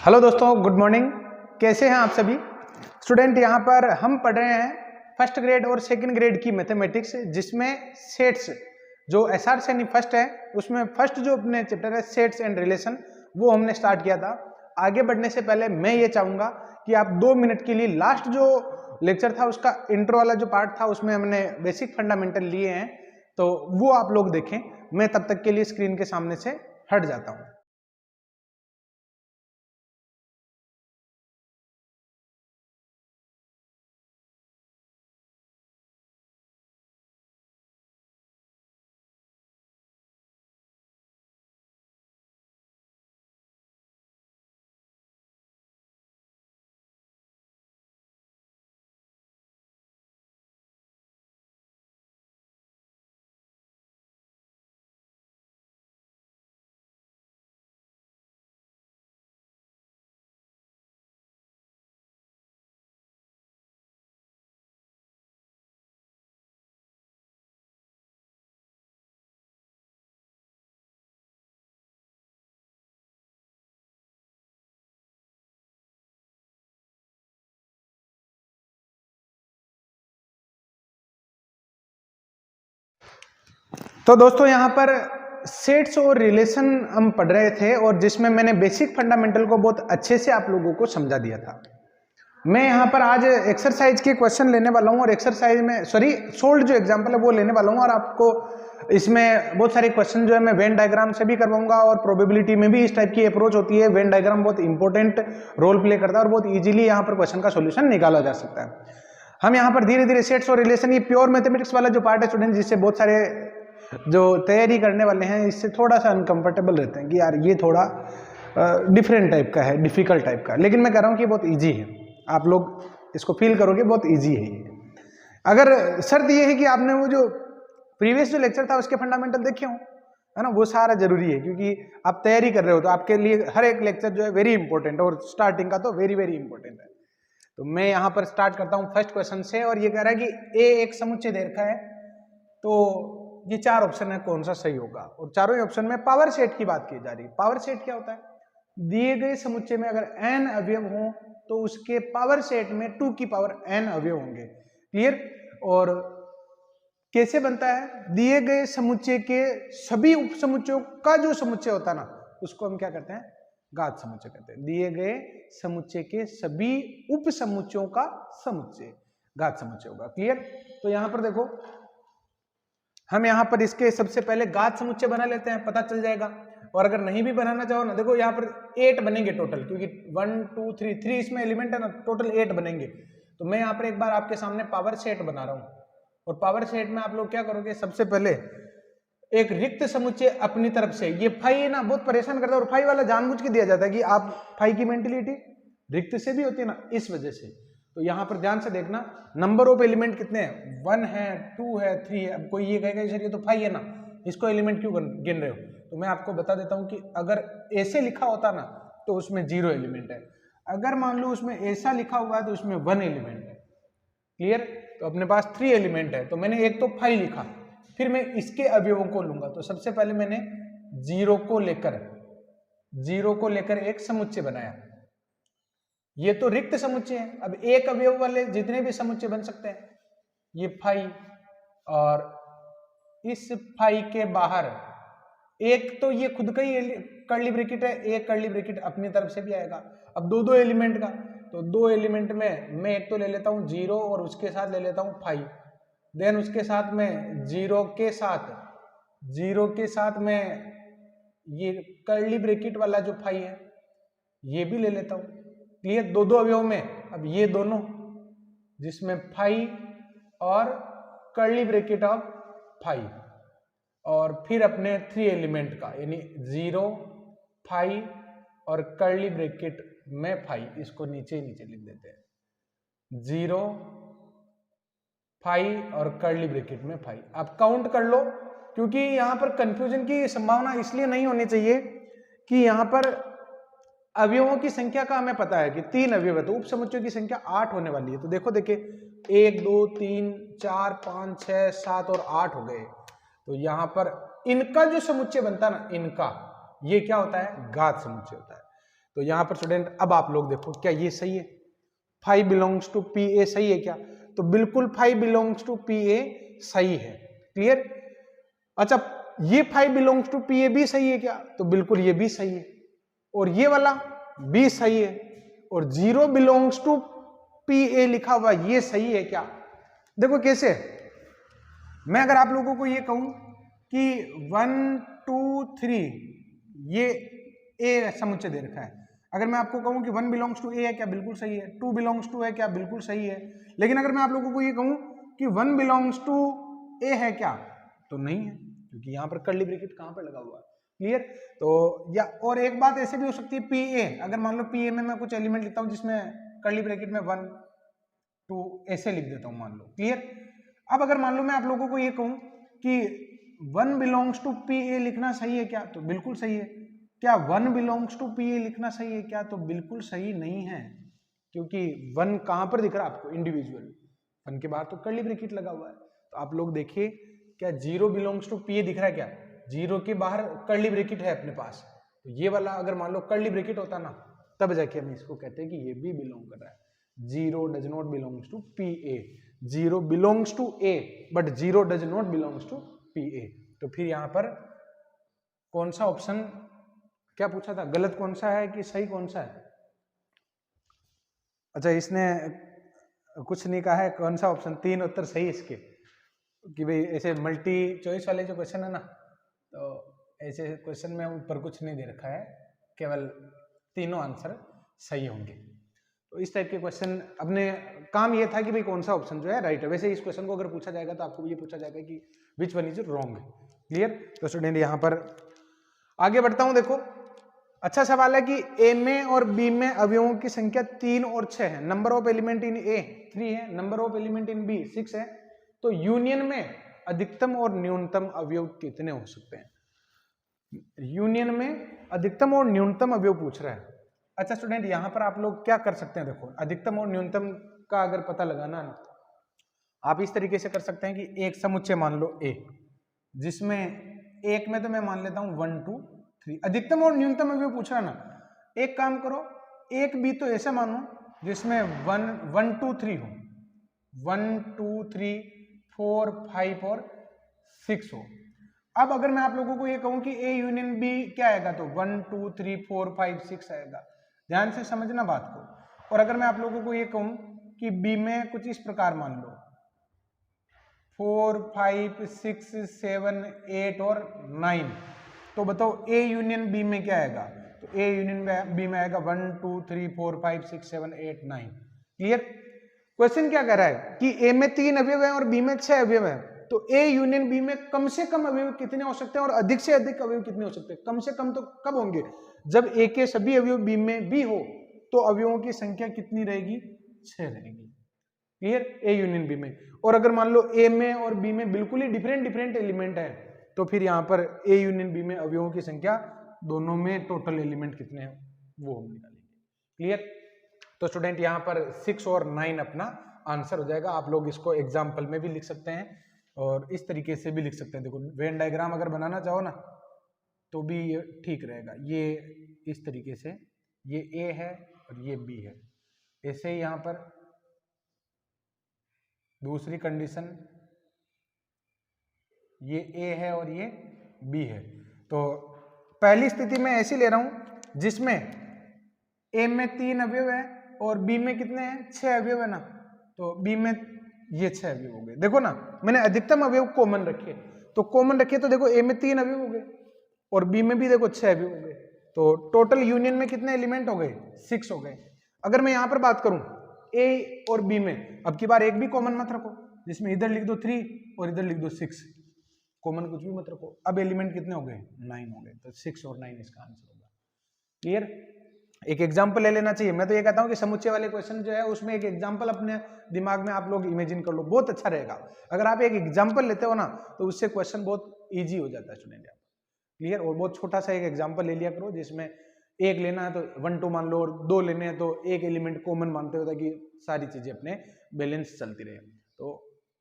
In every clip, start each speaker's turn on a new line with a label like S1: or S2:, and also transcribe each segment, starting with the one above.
S1: Hello दोस्तों, good morning. कैसे हैं आप सभी स्टूडेंट। यहाँ पर हम पढ़ रहे हैं फर्स्ट ग्रेड और सेकंड ग्रेड की मैथमेटिक्स, जिसमें सेट्स जो एसआर से नहीं फर्स्ट है, उसमें फर्स्ट जो अपने चैप्टर है सेट्स एंड रिलेशन, वो हमने स्टार्ट किया था। आगे बढ़ने से पहले मैं ये चाहूँगा कि आप 2 मिनट के लिए लास्ट जो लेक्चर था उसका इंट्रो वाला जो पार्ट था उसमें हमने बेसिक फंडामेंटल लिए हैं, तो वो आप लोग देखें। मैं तब तक के लिए स्क्रीन के सामने से हट जाता हूँ। तो दोस्तों यहाँ पर सेट्स और रिलेशन हम पढ़ रहे थे, और जिसमें मैंने बेसिक फंडामेंटल को बहुत अच्छे से आप लोगों को समझा दिया था। मैं यहाँ पर आज एक्सरसाइज के क्वेश्चन लेने वाला हूँ, और एक्सरसाइज में सोल्ड जो एग्जांपल है वो लेने वाला हूँ, और आपको इसमें बहुत सारे क्वेश्चन जो है मैं वेन डायग्राम से भी करवाऊंगा, और प्रोबेबिलिटी में भी इस टाइप की अप्रोच होती है। वेन डायग्राम बहुत इंपॉर्टेंट रोल प्ले करता है, और बहुत ईजिली यहाँ पर क्वेश्चन का सोल्यूशन निकाला जा सकता है। हम यहाँ पर धीरे धीरे सेट्स और रिलेशन, ये प्योर मैथमेटिक्स वाला जो पार्ट है स्टूडेंट, जिससे बहुत सारे जो तैयारी करने वाले हैं इससे थोड़ा सा अनकंफर्टेबल रहते हैं कि यार ये थोड़ा डिफरेंट टाइप का है, डिफिकल्ट टाइप का, लेकिन मैं कह रहा हूँ कि बहुत इजी है। आप लोग इसको फील करोगे, बहुत इजी है ये। अगर शर्त ये है कि आपने वो जो प्रीवियस जो लेक्चर था उसके फंडामेंटल देखे हो, है ना, वो सारा जरूरी है, क्योंकि आप तैयारी कर रहे हो तो आपके लिए हर एक लेक्चर जो है वेरी इंपॉर्टेंट है, और स्टार्टिंग का तो वेरी वेरी इंपॉर्टेंट है। तो मैं यहाँ पर स्टार्ट करता हूँ फर्स्ट क्वेश्चन से, और ये कह रहा है कि ए एक समुच्चय रेखा है, तो ये 4 ऑप्शन है, कौन सा सही होगा। और चारों ही ऑप्शन में पावर सेट की बात की जा रही है। पावर सेट क्या होता है? दिए गए समुच्चय में अगर n अवयव हो तो उसके पावर सेट में 2 की पावर n अवयव होंगे। क्लियर? और कैसे बनता है? दिए गए समुच्चय के सभी उप समुच्चयों का जो समुच्चय होता है ना, उसको हम क्या करते हैं? घात समुच्चय कहते हैं। दिए गए समुच्चय के सभी उप समुच्चयों का समुच्चय घात समुच्चय होगा। क्लियर? तो यहां पर देखो, हम यहाँ पर इसके सबसे पहले घात समुच्चय बना लेते हैं, पता चल जाएगा। और अगर नहीं भी बनाना चाहो ना, देखो यहाँ पर 8 बनेंगे टोटल, क्योंकि 1 2 3 इसमें एलिमेंट है ना, टोटल 8 बनेंगे। तो मैं यहाँ पर एक बार आपके सामने पावर सेट बना रहा हूँ, और पावर सेट में आप लोग क्या करोगे? सबसे पहले एक रिक्त समुच्चय अपनी तरफ से, ये फाई है ना, बहुत परेशान करता है, और फाई वाला जानबूझ के दिया जाता है कि आप फाई की मेंटेलिटी रिक्त से भी होती है ना, इस वजह से। तो यहां पर ध्यान से देखना, नंबर ऑफ एलिमेंट कितने हैं? 1 है, 2 है, 3 है। अब कोई ये कहेगा सर ये तो 5 है ना, इसको एलिमेंट क्यों गिन रहे हो? तो मैं आपको बता देता हूं कि अगर ऐसे लिखा होता ना तो उसमें 0 एलिमेंट है। अगर मान लो उसमें ऐसा लिखा हुआ है तो उसमें 1 एलिमेंट है। क्लियर? तो अपने पास 3 एलिमेंट है, तो मैंने एक तो 5 लिखा, फिर मैं इसके अवयवों को लूंगा। तो सबसे पहले मैंने 0 को लेकर एक समुच्चय बनाया। ये तो रिक्त समुच्चय है। अब एक अवयव वाले जितने भी समुच्चय बन सकते हैं, ये फाई, और इस फाई के बाहर एक तो ये खुद का ही कर्ली ब्रैकेट है, एक कर्ली ब्रैकेट अपनी तरफ से भी आएगा। अब दो एलिमेंट का, तो 2 एलिमेंट में मैं एक तो ले लेता हूं 0, और उसके साथ ले लेता हूं फाई। देन उसके साथ में 0 के साथ में ये कर्ली ब्रैकेट वाला जो फाई है ये भी ले लेता हूं। क्लियर? 2 अवयव में अब ये दोनों, जिसमें फाई और कर्ली ब्रैकेट ऑफ फाई, और फिर अपने 3 एलिमेंट का, यानी 0 फाई और कर्ली ब्रैकेट में फाई, इसको नीचे लिख देते हैं। 0 फाई और कर्ली ब्रैकेट में फाई। आप काउंट कर लो, क्योंकि यहां पर कंफ्यूजन की संभावना इसलिए नहीं होनी चाहिए कि यहां पर अवयवों की संख्या का हमें पता है कि 3 अवयव है, तो उप समुच्चयों की संख्या 8 होने वाली है। तो देखो, देखिए 1 2 3 4 5 6 7 और 8 हो गए। तो यहां पर इनका जो समुच्चय बनता है ना, इनका ये क्या होता है? घात समुच्चय होता है। तो यहाँ पर स्टूडेंट अब आप लोग देखो क्या ये सही है, 5 बिलोंग्स टू पी ए सही है क्या? तो बिल्कुल 5 बिलोंग्स टू पी ए सही है। क्लियर? अच्छा, ये 5 बिलोंग्स टू पी ए भी सही है क्या? तो बिल्कुल ये भी सही है। और ये वाला भी सही है। और 0 बिलोंग्स टू पी ए लिखा हुआ ये सही है क्या? देखो कैसे, मैं अगर आप लोगों को ये कहूं कि 1 2 3 ये ए समुच्चय दे रखा है, अगर मैं आपको कहूं कि 1 बिलोंग्स टू ए है क्या? बिल्कुल सही है। 2 बिलोंग्स टू है क्या? बिल्कुल सही है। लेकिन अगर मैं आप लोगों को ये कहूं कि 1 बिलोंग्स टू ए है क्या? तो नहीं है, क्योंकि यहां पर कर्ली ब्रैकेट कहां पर लगा हुआ है। क्लियर? तो या और एक बात ऐसे भी हो सकती है, पी ए, अगर मान लो पी ए में मैं कुछ एलिमेंट लिखता हूं जिसमें कर्ली ब्रैकेट में 1 2 ऐसे लिख देता हूं, मान लो। क्लियर? अब अगर मान लो मैं आप लोगों को ये कहूं कि 1 बिलोंग्स टू पी ए लिखना सही है क्या? तो बिल्कुल सही है। क्या 1 बिलोंग्स टू पी ए लिखना सही है क्या? तो बिल्कुल सही नहीं है, क्योंकि 1 कहां पर दिख रहा है आपको? इंडिविजुअल। 1 के बाहर तो कर्ली ब्रैकेट लगा हुआ है। तो आप लोग देखिए, क्या 0 बिलोंग्स टू पी ए दिख रहा है क्या? 0 के बाहर कर्ली ब्रैकेट है अपने पास। तो ये वाला अगर मान लो कर्ली ब्रैकेट होता ना, तब जाके हम इसको कहते हैं कि ये भी बिलोंग कर रहा है। 0 does not belongs to P A. 0 belongs to A but 0 does not belongs to P A. तो फिर यहां पर कौन सा ऑप्शन, क्या पूछा था, गलत कौन सा है कि सही कौन सा है? अच्छा, इसने कुछ नहीं कहा है कौन सा ऑप्शन। 3 उत्तर सही इसके, कि भाई ऐसे मल्टी चॉइस वाले जो क्वेश्चन है ना, तो ऐसे क्वेश्चन में ऊपर कुछ नहीं दे रखा है, केवल तीनों आंसर सही होंगे। तो इस टाइप के क्वेश्चन, अपने काम ये था कि भाई कौन सा ऑप्शन जो है राइट है। वैसे इस क्वेश्चन को अगर पूछा जाएगा तो आपको ये पूछा जाएगा कि which one is wrong. Clear? तो स्टूडेंट यहाँ पर आगे बढ़ता हूं। देखो, अच्छा सवाल है कि ए में और बी में अवयवों की संख्या 3 और 6 है। Number of element in A 3 है, number of element in B 6 है। तो यूनियन में अधिकतम और न्यूनतम अवयव कितने हो सकते हैं? यूनियन में अधिकतम और न्यूनतम अवयव पूछ रहा है। अच्छा स्टूडेंट, यहां पर आप लोग क्या कर सकते हैं, देखो अधिकतम और न्यूनतम का अगर पता लगाना है, आप इस तरीके से कर सकते हैं कि एक समुच्चय मान लो ए, जिसमें एक में तो मैं मान लेता हूं 1 2 3, अधिकतम और न्यूनतम अवयव पूछ रहा है ना। एक काम करो, एक बी तो ऐसे मानो जिसमें 1 1 2 3 हो, 1 2 3 4 5 और 6 हो। अब अगर मैं आप लोगों को ये कहूं कि ए यूनियन बी क्या आएगा, तो 1 2 3 4 5 6 आएगा। ध्यान से समझना बात को। और अगर मैं आप लोगों को ये कहूं कि बी में कुछ इस प्रकार मान लो 4 5 6 7 8 और 9, तो बताओ ए यूनियन बी में क्या आएगा? तो ए यूनियन बी में आएगा 1 2 3 4 5 6 7 8 9। क्लियर? क्वेश्चन क्या कह रहा है कि ए में 3 अवयव है और बी में 6 अवयव है। तो ए यूनियन बी में कम से कम अवयव कितने हो सकते हैं और अधिक से अधिक अवयव कितने हो सकते हैं? कम से कम तो कब होंगे? जब ए के सभी अवयव बी में भी हो, तो अवयवों की संख्या कितनी रहेगी? 6 रहेगी। क्लियर? ए यूनियन बी में। और अगर मान लो ए में और बी में बिल्कुल ही डिफरेंट एलिमेंट है, तो फिर यहां पर ए यूनियन बी में अवयवों की संख्या दोनों में टोटल एलिमेंट कितने हैं वो हम निकालेंगे। क्लियर? तो स्टूडेंट यहां पर 6 और 9 अपना आंसर हो जाएगा। आप लोग इसको एग्जाम्पल में भी लिख सकते हैं और इस तरीके से भी लिख सकते हैं। देखो, वेन डायग्राम अगर बनाना चाहो ना, तो भी ये ठीक रहेगा। ये इस तरीके से, ये ए है और ये बी है। ऐसे ही यहां पर दूसरी कंडीशन, ये ए है और ये बी है। तो पहली स्थिति में ऐसी ले रहा हूं जिसमें ए में 3 अवयव है और बी में कितने हैं? 6 अवयव है ना। तो बी में ये 6 अवयव हो गए। देखो ना, मैंने अधिकतम अवयव कॉमन रखे, तो कॉमन रखे तो देखो ए में 3 अवयव हो गए और बी में भी देखो 6 अवयव हो गए। तो टोटल यूनियन में कितने एलिमेंट हो गए? 6 हो गए। अगर मैं यहां पर बात करूं ए और बी में, अब की बार एक भी कॉमन मत रखो, जिसमें इधर लिख दो 3 और इधर लिख दो 6, कॉमन कुछ भी मत रखो। अब एलिमेंट कितने हो गए? 9 हो गए। तो 6 और 9 इसका आंसर होगा। क्लियर? एक एग्जाम्पल ले लेना चाहिए। मैं तो ये कहता हूं कि समुच्चय वाले क्वेश्चन जो है उसमें एक एग्जाम्पल अपने दिमाग में आप लोग इमेजिन कर लो, बहुत अच्छा रहेगा। अगर आप एक एग्जाम्पल लेते हो ना, तो उससे क्वेश्चन बहुत ईजी हो जाता है स्टूडेंट। क्लियर? और बहुत छोटा सा एक एग्जाम्पल ले लिया करो, जिसमें एक लेना है तो 1 2 मान लो और 2 लेने हैं तो एक एलिमेंट कॉमन मानते हो, ताकि सारी चीजें अपने बैलेंस चलती रहे। तो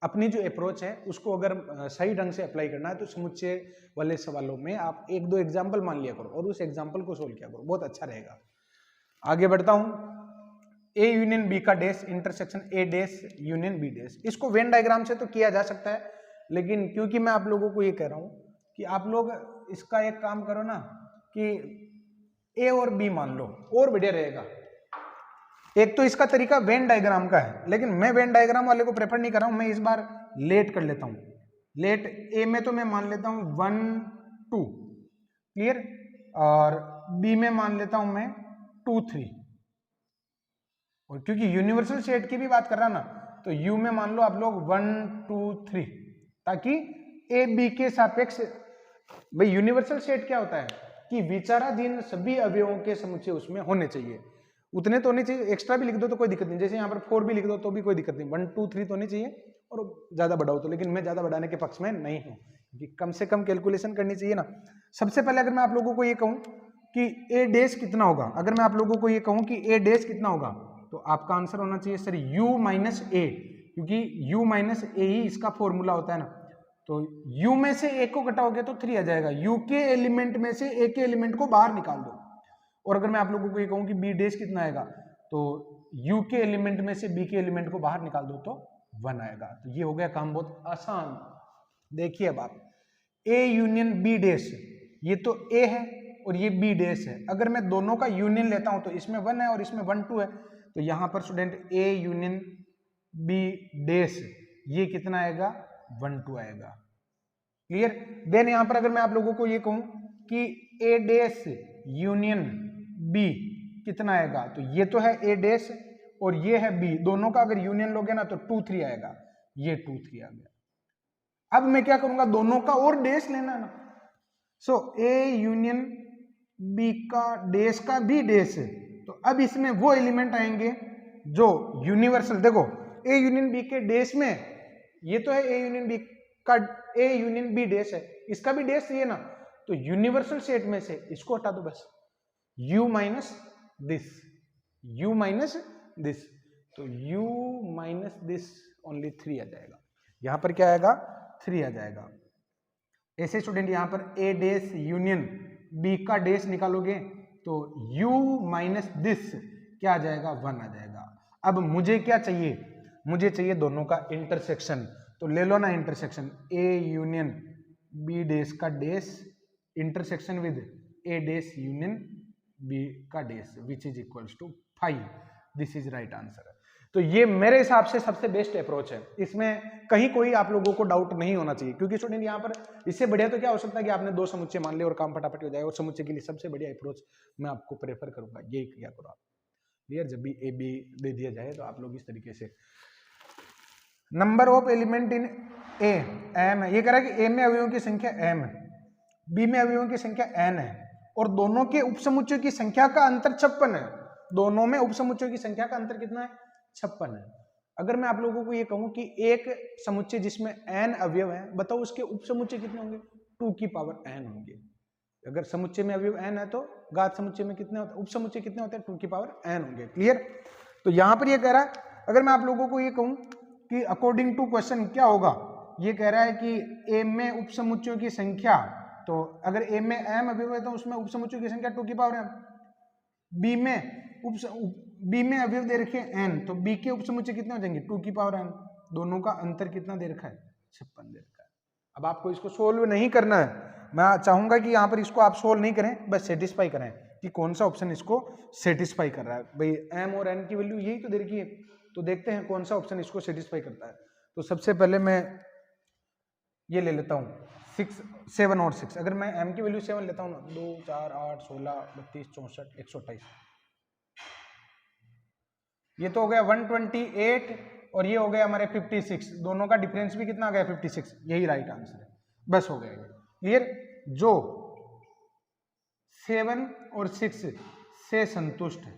S1: अपनी जो अप्रोच है उसको अगर सही ढंग से अप्लाई करना है, तो समुच्चय वाले सवालों में आप 1 2 एग्जाम्पल मान लिया करो और उस एग्जाम्पल को सोल्व किया करो, बहुत अच्छा रहेगा। आगे बढ़ता हूं, ए यूनियन बी का dash intersection A dash union B dash. इसको वेन डायग्राम से तो किया जा सकता है, लेकिन क्योंकि मैं आप लोगों को ये कह रहा हूं कि आप लोग इसका एक काम करो ना कि ए और बी मान लो, और बढ़िया रहेगा। एक तो इसका तरीका वेन डायग्राम का है, लेकिन मैं वेन डायग्राम वाले को प्रेफर नहीं कर रहा हूं। मैं इस बार लेट कर लेता हूं। लेट ए में तो मैं मान लेता हूं 1 2, क्लियर, और बी में मान लेता हूं मैं 2 3। और क्योंकि यूनिवर्सल सेट की भी बात कर रहा ना, तो यू में मान लो आप लोग 1 2 3, ताकि ए बी के सापेक्ष, भाई यूनिवर्सल सेट क्या होता है कि विचाराधीन सभी अवयवों के समुच्चय उसमें होने चाहिए। उतने तो होने चाहिए, एक्स्ट्रा भी लिख दो तो कोई दिक्कत नहीं, जैसे यहाँ पर 4 भी लिख दो तो भी कोई दिक्कत नहीं, 1 2 3 तो होने चाहिए, और ज्यादा बढ़ाओ तो, लेकिन मैं ज्यादा बढ़ाने के पक्ष में नहीं हूँ, क्योंकि कम से कम कैलकुलेशन करनी चाहिए ना। सबसे पहले अगर मैं आप लोगों को ये कहूँ कि ए डैश कितना होगा, अगर मैं आप लोगों को ये कहूँ कि ए डैश कितना होगा, तो आपका आंसर होना चाहिए सर u माइनस ए, क्योंकि u माइनस ए ही इसका फॉर्मूला होता है ना। तो u में से a को घटाओगे तो 3 आ जाएगा, u के एलिमेंट में से a के एलिमेंट को बाहर निकाल दो। और अगर मैं आप लोगों को ये कहूँ कि b डैश कितना आएगा, तो u के एलिमेंट में से b के एलिमेंट को बाहर निकाल दो तो 1 आएगा। तो ये हो गया काम बहुत आसान। देखिए अब आप a यूनियन b डैश, ये तो a है और ये b डैश है। अगर मैं दोनों का यूनियन लेता हूं तो इसमें 1 है और इसमें 1 2 है, तो यहां पर student a union b dash ये कितना आएगा, 1 2 आएगा, क्लियर। देन यहां पर अगर मैं आप लोगों को ये कहूं कि a डैश यूनियन b कितना आएगा, तो ये तो है a डैश और ये है b, दोनों का अगर यूनियन लोगे ना तो 2 3 आएगा, ये 2 3 आ गया। अब मैं क्या करूंगा, दोनों का और डैश लेना ना, सो a यूनियन b का डैश का b डैश है, तो अब इसमें वो एलिमेंट आएंगे जो यूनिवर्सल, देखो a यूनियन b के डैश में, ये तो है a यूनियन b का, a यूनियन b डैश है, इसका भी डैश ये ना, तो यूनिवर्सल सेट में से इसको हटा दो बस, u minus this, u minus this, तो u माइनस दिस ओनली 3 आ जाएगा, यहां पर क्या आएगा 3 आ जाएगा। ऐसे स्टूडेंट यहां पर a डैश यूनियन b का डैश निकालोगे तो u माइनस दिस क्या आ जाएगा, 1 आ जाएगा। अब मुझे क्या चाहिए, मुझे चाहिए दोनों का इंटरसेक्शन, तो ले लो ना intersection, a union b dash का dash intersection with a dash union b का dash which is equals to 5। This is right answer. तो ये मेरे हिसाब से सबसे बेस्ट अप्रोच है, इसमें कहीं कोई आप लोगों को डाउट नहीं होना चाहिए, क्योंकि स्टूडेंट यहाँ पर इससे बढ़िया तो क्या हो सकता है कि आपने 2 समुच्चय मान लिए और काम फटाफट हो जाए, और समुच्चय के लिए सबसे बढ़िया अप्रोच मैं आपको प्रेफर करूंगा, यही किया करो आप, क्लियर। जब भी ए बी दे दिया जाए तो आप लोग इस तरीके से, number of element in A M है, ये कह रहा है कि ए में अवयवों की संख्या m है, बी में अवयवों की संख्या n है, और दोनों के उपसमुच्चयों की संख्या का अंतर 56 है। दोनों में उपसमुच्चयों की संख्या का अंतर कितना है, 56 है। अगर मैं आप लोगों को ये कहूं कि एक समुच्चय जिसमें n अवयव है, बताओ उसके उपसमुच्चय कितने होंगे, 2 की पावर n होंगे। अगर समुच्चय में अवयव n है तो घात समुच्चय में कितने होते हैं, उपसमुच्चय कितने होते हैं, 2 की पावर n होंगे, क्लियर। तो यहां पर ये कह रहा है, अगर मैं आप लोगों को ये कहूं कि अकॉर्डिंग टू क्वेश्चन क्या होगा, ये कह रहा है कि a में उपसमुच्चयों की संख्या, तो अगर a में m अवयव है तो उसमें उपसमुच्चयों की संख्या 2 की पावर m, b में अवयव दे रखे n, तो b के उपसमुच्चय कितने हो जाएंगे, 2 की पावर n। दोनों का अंतर कितना दे रखा है, 56 दे रखा है। अब आपको इसको सोल्व नहीं करना है, मैं चाहूंगा कि यहाँ पर इसको आप सोल्व नहीं करें, बस सेटिस्फाई करें कि कौन सा ऑप्शन इसको सेटिस्फाई कर रहा है। भाई m और n की वैल्यू यही तो दे रखी है, तो देखते हैं कौन सा ऑप्शन इसको सेटिस्फाई करता है। तो सबसे पहले मैं ये ले लेता हूँ 6 7 और 6, अगर मैं m की वैल्यू 7 लेता हूँ ना, 2 4 8 16 32 64 128, ये तो हो गया 128 और ये हो गया हमारे 56, दोनों का डिफरेंस भी कितना आ गया 56, यही राइट आंसर है, बस हो गया क्लियर। जो 7 और 6 से संतुष्ट है,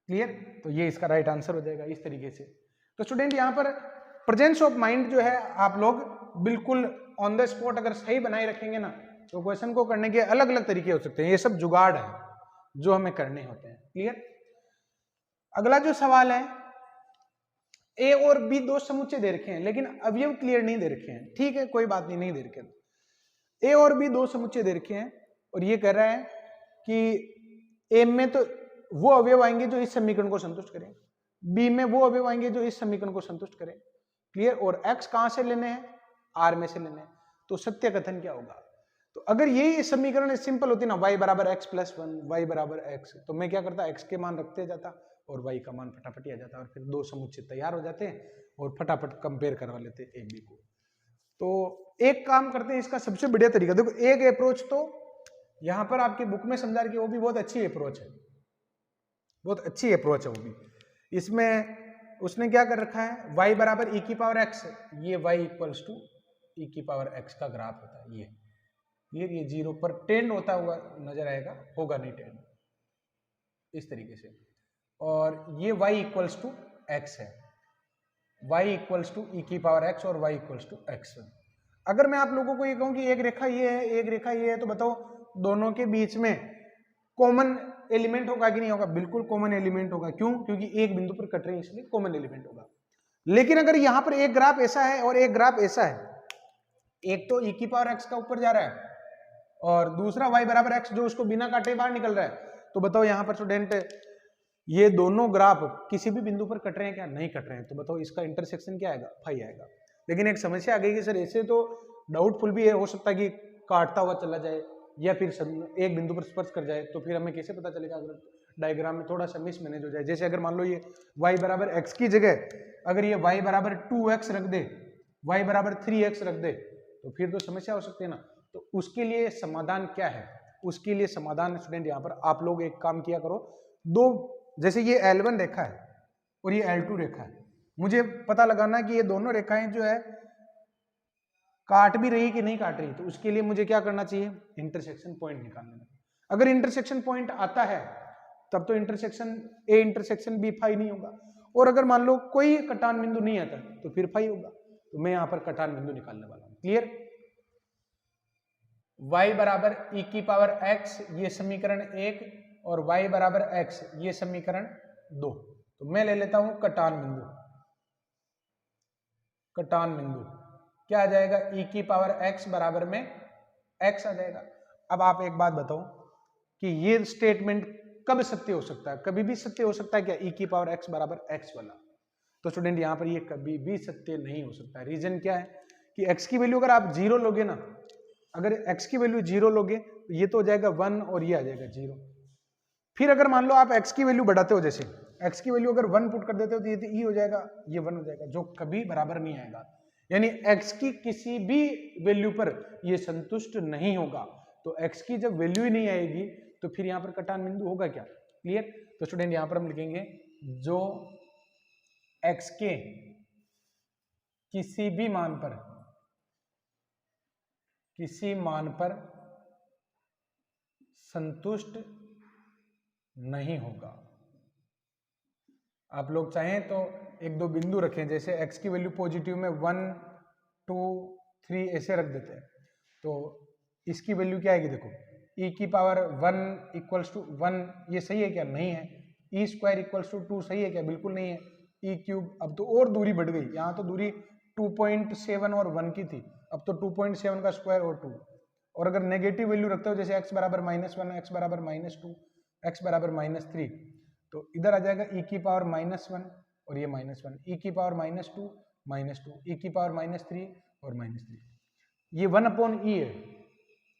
S1: क्लियर, तो ये इसका राइट आंसर हो जाएगा इस तरीके से। तो स्टूडेंट यहाँ पर प्रेजेंस ऑफ माइंड जो है आप लोग बिल्कुल ऑन द स्पॉट अगर सही बनाए रखेंगे ना, तो क्वेश्चन को करने के अलग अलग तरीके हो सकते हैं, ये सब जुगाड़ है जो हमें करने होते हैं, क्लियर। अगला जो सवाल है, ए और बी 2 समुच्चय दे रखे हैं लेकिन अवयव क्लियर नहीं दे रखे हैं, ठीक है कोई बात नहीं, नहीं दे रखे। ए और बी 2 समुच्चय दे रखे हैं और ये कह रहा है कि ए में तो वो अवयव आएंगे जो इस समीकरण को संतुष्ट करें, बी में वो अवयव आएंगे जो इस समीकरण को संतुष्ट करें। क्लियर। और एक्स कहां से लेने हैं, आर में से लेने हैं। तो सत्य कथन क्या होगा, तो अगर यही समीकरण सिंपल होती ना, y बराबर एक्स प्लस वन, वाई बराबर एक्स, तो मैं क्या करता, x के मान रखते जाता और y का मान फटाफट ही आ जाता और फिर दो समुच्चय तैयार हो जाते हैं और फटाफट कंपेयर करवा लेते एक बी को। तो एक काम करते हैं, इसका सबसे बढ़िया तरीका देखो, एक अप्रोच तो यहां पर आपकी बुक में समझा रही है, वो भी बहुत अच्छी अप्रोच है, बहुत अच्छी अप्रोच है वो भी। इसमें उसने क्या कर रखा है, y बराबर e की पावर x, ये y इक्वल्स टू e की पावर x का ग्राफ होता है, ये 0 पर टेंड होता हुआ नजर आएगा, होगा नहीं टेंड, इस तरीके से। और ये y इक्वल्स टू x है, y इक्वल्स टू e की पावर x और y इक्वल्स टू x। अगर मैं आप लोगों को ये कहूं कि एक रेखा ये है, एक रेखा ये है, तो बताओ दोनों के बीच में कॉमन एलिमेंट होगा कि नहीं होगा? बिल्कुल कॉमन एलिमेंट होगा। क्यों? क्योंकि एक बिंदु पर कट रहे हैं, इसलिए कॉमन एलिमेंट होगा। लेकिन अगर यहां पर एक ग्राफ ऐसा है और एक ग्राफ ऐसा है, एक तो e की पावर x का ऊपर जा रहा है और दूसरा y बराबर x जो उसको बिना काटे बाहर निकल रहा है, तो बताओ यहां पर स्टूडेंट ये दोनों ग्राफ किसी भी बिंदु पर कट रहे हैं क्या? नहीं कट रहे हैं। तो बताओ इसका इंटरसेक्शन क्या आएगा? फाई आएगा। लेकिन एक समस्या आ गई कि सर ऐसे तो डाउटफुल भी है, हो सकता है कि काटता हुआ चला जाए या फिर एक बिंदु पर स्पर्श कर जाए, तो फिर हमें कैसे पता चलेगा? अगर डायग्राम में थोड़ा सा मिस मैनेज हो जाए, जैसे अगर मान लो ये y बराबर x की जगह अगर ये y बराबर 2x रख दे, y बराबर 3x रख दे, तो फिर तो समस्या हो सकती है ना। तो उसके लिए समाधान क्या है? उसके लिए समाधान स्टूडेंट यहाँ पर आप लोग एक काम किया करो, दो जैसे ये L1 रेखा है और ये L2 रेखा है, मुझे पता लगाना कि ये दोनों रेखाएं जो है काट भी रही कि नहीं काट रही। तो उसके लिए मुझे क्या करना चाहिए? इंटरसेक्शन पॉइंट निकालना। अगर इंटरसेक्शन पॉइंट आता है तब तो intersection A intersection B phi नहीं होगा, और अगर मान लो कोई कटान बिंदु नहीं आता तो फिर फाई होगा। तो मैं यहां पर कटान बिंदु निकालने वाला हूं। क्लियर। y बराबर e की पावर x, ये समीकरण 1, और y बराबर x, ये समीकरण 2। तो मैं ले लेता हूं कटान बिंदु। कटान बिंदु क्या आ जाएगा? e की पावर x बराबर में x आ जाएगा। अब आप एक बात बताओ कि ये स्टेटमेंट कब सत्य हो सकता है? कभी भी सत्य हो सकता है क्या? e की पावर x बराबर x वाला? तो स्टूडेंट यहां पर ये कभी भी सत्य नहीं हो सकता। रीजन क्या है कि x की वैल्यू अगर आप 0 लोगे ना, अगर x की वैल्यू 0 लोगे तो ये तो हो जाएगा 1 और ये आ जाएगा 0। फिर अगर मान लो आप x की वैल्यू बढ़ाते हो, जैसे x की वैल्यू अगर 1 पुट कर देते हो तो ये e हो जाएगा, ये 1 हो जाएगा, जो कभी बराबर नहीं आएगा। यानी x की किसी भी वैल्यू पर ये संतुष्ट नहीं होगा। तो x की जब वैल्यू ही नहीं आएगी तो फिर यहाँ पर कटान बिंदु होगा क्या? क्लियर। तो स्टूडेंट यहाँ पर हम लिखेंगे जो x के किसी भी मान पर, किसी मान पर संतुष्ट नहीं होगा। आप लोग चाहें तो एक दो बिंदु रखें, जैसे x की वैल्यू पॉजिटिव में 1 2 3 ऐसे रख देते हैं, तो इसकी वैल्यू क्या आएगी? देखो e की पावर 1 इक्वल्स टू 1, ये सही है क्या? नहीं है। e स्क्वायर इक्वल्स टू 2 सही है क्या? बिल्कुल नहीं है। e क्यूब, अब तो और दूरी बढ़ गई, यहाँ तो दूरी 2.7 और 1 की थी, अब तो 2.7 का स्क्वायर और 2। और अगर नेगेटिव वैल्यू रखते हो, जैसे x बराबर -1, x बराबर -2, x बराबर -3, तो इधर आ जाएगा e की पावर -1 और ये -1, e की पावर -2 -2, e की पावर -3 और -3। ये 1/e है,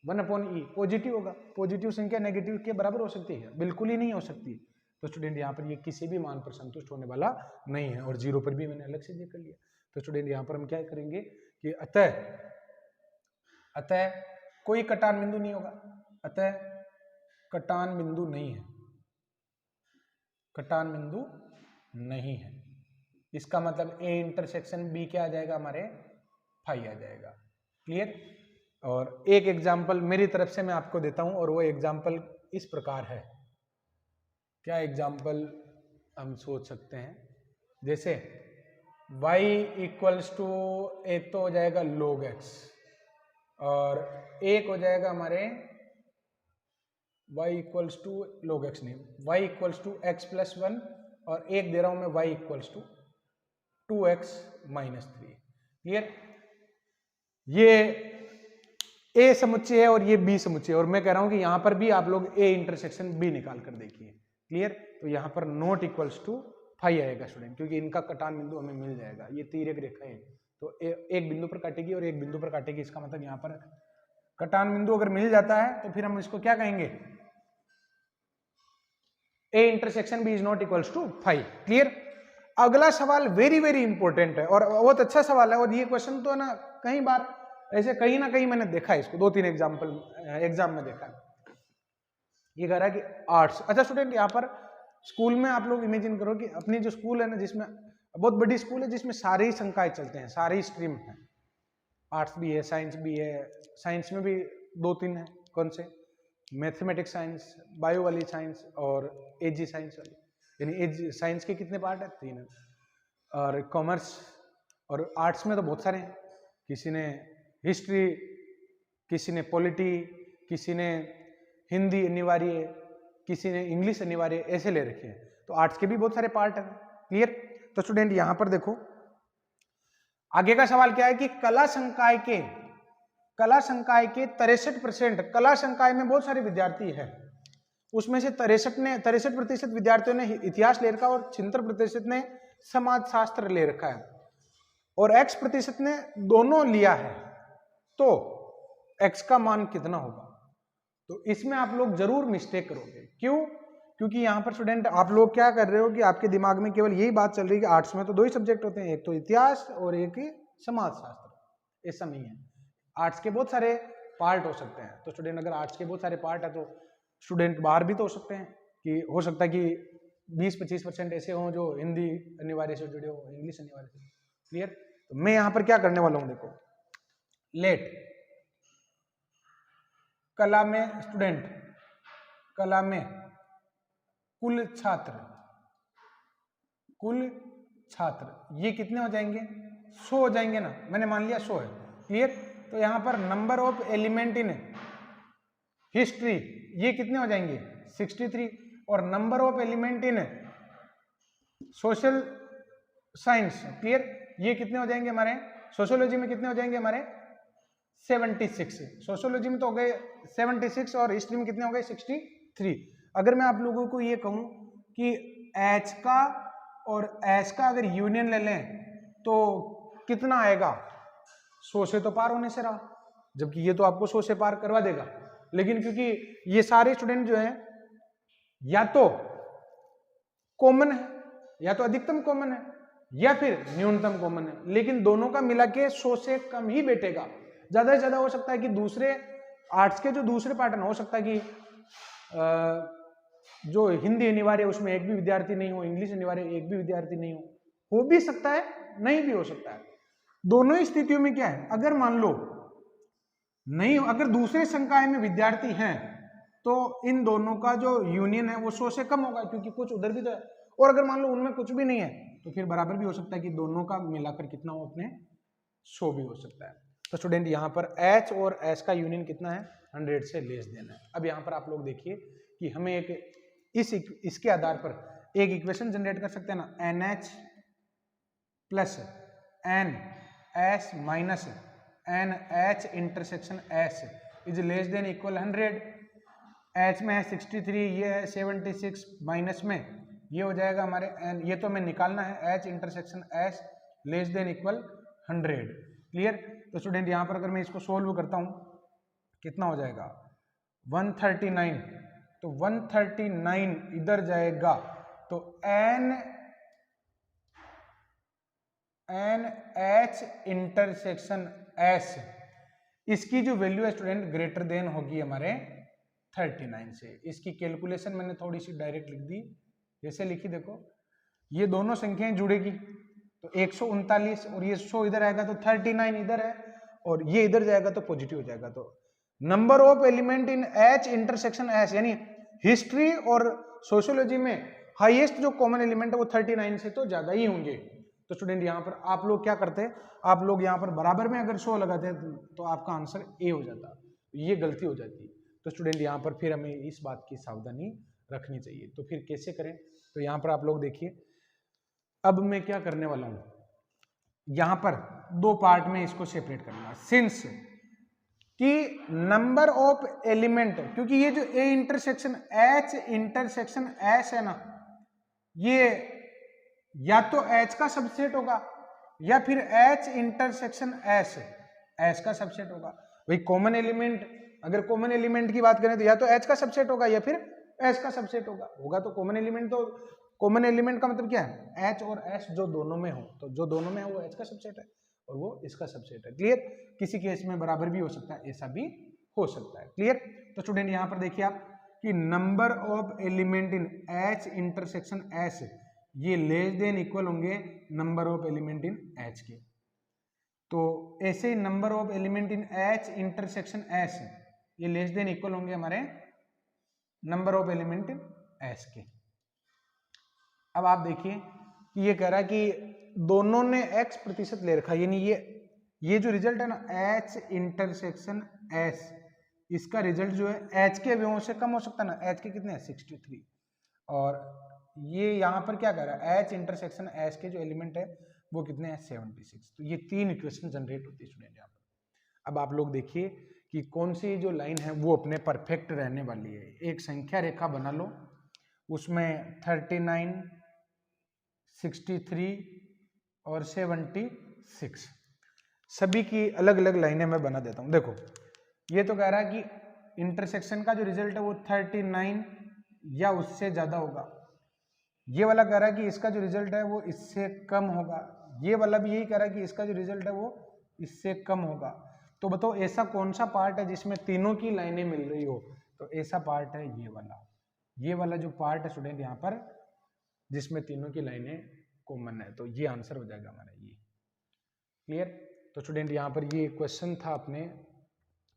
S1: 1/e पॉजिटिव होगा। पॉजिटिव संख्या नेगेटिव के बराबर हो सकती है? बिल्कुल ही नहीं हो सकती। तो स्टूडेंट यहाँ पर ये किसी भी मान पर संतुष्ट होने वाला नहीं है, और 0 पर भी मैंने अलग से कर लिया। तो स्टूडेंट यहाँ पर हम क्या करेंगे कि अतः कोई कटान बिंदु नहीं होगा, अतः कटान बिंदु नहीं है, कटान बिंदु नहीं है। इसका मतलब ए इंटरसेक्शन बी क्या आ जाएगा? हमारे फाई आ जाएगा। क्लियर। और एक एग्जाम्पल मेरी तरफ से मैं आपको देता हूं, और वो एग्जाम्पल इस प्रकार है। क्या एग्जाम्पल हम सोच सकते हैं? जैसे y इक्वल्स टू, एक तो हो जाएगा log x, और एक हो जाएगा हमारे y equals to log x नहीं, y equals to x plus 1, और एक दे रहा हूं मैं y equals to 2x -3। Clear. ये ए समुच्चय है और ये बी समुच्चय है, और मैं कह रहा हूं कि यहां पर भी आप लोग ए इंटरसेक्शन बी निकाल कर देखिए। क्लियर? तो यहां पर नॉट इक्वल्स टू 5 आएगा स्टूडेंट, क्योंकि इनका कटान बिंदु हमें मिल जाएगा। ये तिर्यक रेखा है तो एक बिंदु पर काटेगी और एक बिंदु पर काटेगी, इसका मतलब यहां पर कटान बिंदु अगर मिल जाता है तो फिर हम इसको क्या कहेंगे, A intersection B is not equals to 5। Clear? अगला सवाल वेरी वेरी इंपॉर्टेंट है और बहुत अच्छा सवाल है, और ये क्वेश्चन तो ना कई बार ऐसे कहीं ना कहीं मैंने देखा है इसको, 2-3 एग्जाम में देखा है। ये कह रहा है कि आर्ट्स। अच्छा स्टूडेंट, यहाँ पर स्कूल में आप लोग इमेजिन करो कि अपनी जो स्कूल है ना, जिसमें बहुत बड़ी स्कूल है, जिसमें सारे ही संकाय चलते हैं, सारी स्ट्रीम है, आर्ट्स भी है, साइंस भी है, साइंस में भी 2-3 है। कौन से? मैथमेटिक्स साइंस, बायो वाली साइंस और एजी साइंस वाली, यानी एज साइंस के कितने पार्ट है? 3 है। और कॉमर्स और आर्ट्स में तो बहुत सारे हैं, किसी ने हिस्ट्री, किसी ने पॉलिटी, किसी ने हिंदी अनिवार्य, किसी ने इंग्लिश अनिवार्य, ऐसे ले रखे हैं। तो आर्ट्स के भी बहुत सारे पार्ट हैं। क्लियर? तो स्टूडेंट यहां पर देखो आगे का सवाल क्या है कि कला संकाय के 63%, कला संकाय में बहुत सारे विद्यार्थी हैं, उसमें से 63% विद्यार्थियों ने इतिहास ले रखा और 76% ने समाजशास्त्र ले रखा है, और X% ने दोनों लिया है। तो X का मान कितना होगा? तो इसमें आप लोग जरूर मिस्टेक करोगे। क्यों? क्योंकि यहां पर स्टूडेंट आप लोग क्या कर रहे हो कि आपके दिमाग में केवल यही बात चल रही है कि आर्ट्स में तो 2 ही सब्जेक्ट होते हैं, एक तो इतिहास और एक समाजशास्त्र। ऐसा नहीं है, आर्ट्स के बहुत सारे पार्ट हो सकते हैं। तो स्टूडेंट अगर आर्ट्स के बहुत सारे पार्ट है तो स्टूडेंट बाहर भी तो हो सकते हैं, कि हो सकता है कि 20-25% ऐसे हों जो हिंदी अनिवार्य से जुड़े हो, इंग्लिश अनिवार्य से। क्लियर? तो मैं यहां पर क्या करने वाला हूं, देखो लेट कला में स्टूडेंट, कला में कुल छात्र ये कितने हो जाएंगे? 100 हो जाएंगे ना, मैंने मान लिया 100 है। क्लियर? तो यहां पर number of element in history ये कितने हो जाएंगे? 63, और number of element in social science, clear, ये कितने हो जाएंगे हमारे? सोशियोलॉजी में कितने हो जाएंगे हमारे? 76। सोशियोलॉजी में तो हो गए 76 और हिस्ट्री में कितने हो गए? 63। अगर मैं आप लोगों को ये कहूं कि H का और S का अगर यूनियन ले लें तो कितना आएगा? 100 से तो पार होने से रहा, जबकि ये तो आपको 100 से पार करवा देगा। लेकिन क्योंकि ये सारे स्टूडेंट जो हैं या तो कॉमन है, या तो अधिकतम कॉमन है, या फिर न्यूनतम कॉमन है, लेकिन दोनों का मिला के 100 से कम ही बैठेगा। ज्यादा से ज्यादा हो सकता है कि दूसरे आर्ट्स के जो दूसरे पैटर्न, हो सकता है कि जो हिंदी अनिवार्य है उसमें एक भी विद्यार्थी नहीं हो, इंग्लिश अनिवार्य एक भी विद्यार्थी नहीं हो भी सकता है, नहीं भी हो सकता है। दोनों ही स्थितियों में क्या है, अगर मान लो नहीं हो, अगर दूसरे संकाय में विद्यार्थी हैं तो इन दोनों का जो यूनियन है वो 100 से कम होगा, क्योंकि कुछ उधर भी तो है। और अगर मान लो उनमें कुछ भी नहीं है तो फिर बराबर भी हो सकता है कि दोनों का मिलाकर कितना हो, अपने 100 भी हो सकता है। तो स्टूडेंट यहाँ पर H और S का यूनियन कितना है? 100 से लेस देना है। अब यहाँ पर आप लोग देखिए कि हमें एक इसके आधार पर एक इक्वेशन जनरेट कर सकते हैं ना, NH plus NS minus NH intersection S is less than equal 100। H में है 63, ये है 76, माइनस में ये हो जाएगा हमारे N, ये तो हमें निकालना है, H intersection S less than equal 100। Clear? तो स्टूडेंट यहाँ पर अगर मैं इसको सोल्व करता हूँ कितना हो जाएगा? 139। तो 139 इधर जाएगा तो NH इंटरसेक्शन S इसकी जो वैल्यू है स्टूडेंट ग्रेटर देन होगी हमारे 39 से। इसकी कैलकुलेशन मैंने थोड़ी सी डायरेक्ट लिख दी, जैसे लिखी देखो, ये दोनों संख्याएं जुड़ेगी तो 139 और ये 100 इधर आएगा तो 39 इधर है, और ये इधर जाएगा तो पॉजिटिव हो जाएगा। तो number of element in H intersection S, यानी हिस्ट्री और सोशियोलॉजी में हाईएस्ट जो कॉमन एलिमेंट है वो 39 से तो ज्यादा ही होंगे। तो स्टूडेंट यहाँ पर आप लोग क्या करते हैं, आप लोग यहाँ पर बराबर में अगर 100 लगाते हैं तो आपका आंसर A हो जाता, ये गलती हो जाती। तो स्टूडेंट यहाँ पर फिर हमें इस बात की सावधानी रखनी चाहिए। तो फिर कैसे करें? तो यहाँ पर आप लोग देखिए, अब मैं क्या करने वाला हूं, यहां पर 2 पार्ट में इसको सेपरेट करना। सिंस कि नंबर ऑफ एलिमेंट, क्योंकि ये जो A intersection H intersection S है ना, ये या तो एच का सबसेट होगा या फिर एच इंटरसेक्शन एस का सबसेट होगा। भाई कॉमन एलिमेंट, अगर कॉमन एलिमेंट की बात करें तो या तो एच का सबसेट होगा या फिर एस का सबसेट होगा तो कॉमन एलिमेंट, तो कॉमन एलिमेंट का मतलब क्या है, एच और एस जो दोनों में हो, तो जो दोनों में है वो एच का सबसेट है और वो इसका सबसेट है। क्लियर? किसी केस में बराबर भी हो सकता है, ऐसा भी हो सकता है। क्लियर? तो स्टूडेंट यहां पर देखिए आप कि number of element in H intersection S ये लेस देन इक्वल होंगे number of element in H के। तो ऐसे number of element in H intersection S ये लेस देन इक्वल होंगे हमारे number of element in S के। अब आप देखिए कि ये कह रहा है कि दोनों ने x प्रतिशत ले रखा, यानी ये जो रिजल्ट है ना h इंटरसेक्शन s, इसका रिजल्ट जो है h के अवयवों से कम हो सकता है ना, h के कितने हैं 63, और ये यहाँ पर क्या कर रहा है h इंटरसेक्शन s के जो एलिमेंट है वो कितने हैं 76। तो ये तीन इक्वेशन जनरेट होती है स्टूडेंट यहाँ पर। अब आप लोग देखिए कि कौन सी जो लाइन है वो अपने परफेक्ट रहने वाली है। एक संख्या रेखा बना लो, उसमें 39, 63 और 76 सभी की अलग अलग लाइनें मैं बना देता हूं। देखो ये तो कह रहा है कि इंटरसेक्शन का जो रिजल्ट है वो 39 या उससे ज्यादा होगा, ये वाला कह रहा है कि इसका जो रिजल्ट है वो इससे कम होगा, ये वाला भी यही कह रहा है कि इसका जो रिजल्ट है वो इससे कम होगा। तो बताओ ऐसा कौन सा पार्ट है जिसमें तीनों की लाइनें मिल रही हो? तो ऐसा पार्ट है ये वाला जो पार्ट है स्टूडेंट यहाँ पर जिसमें तीनों की लाइनें कॉमन है, तो ये आंसर हो जाएगा हमारा ये। क्लियर? तो स्टूडेंट यहाँ पर ये क्वेश्चन था अपने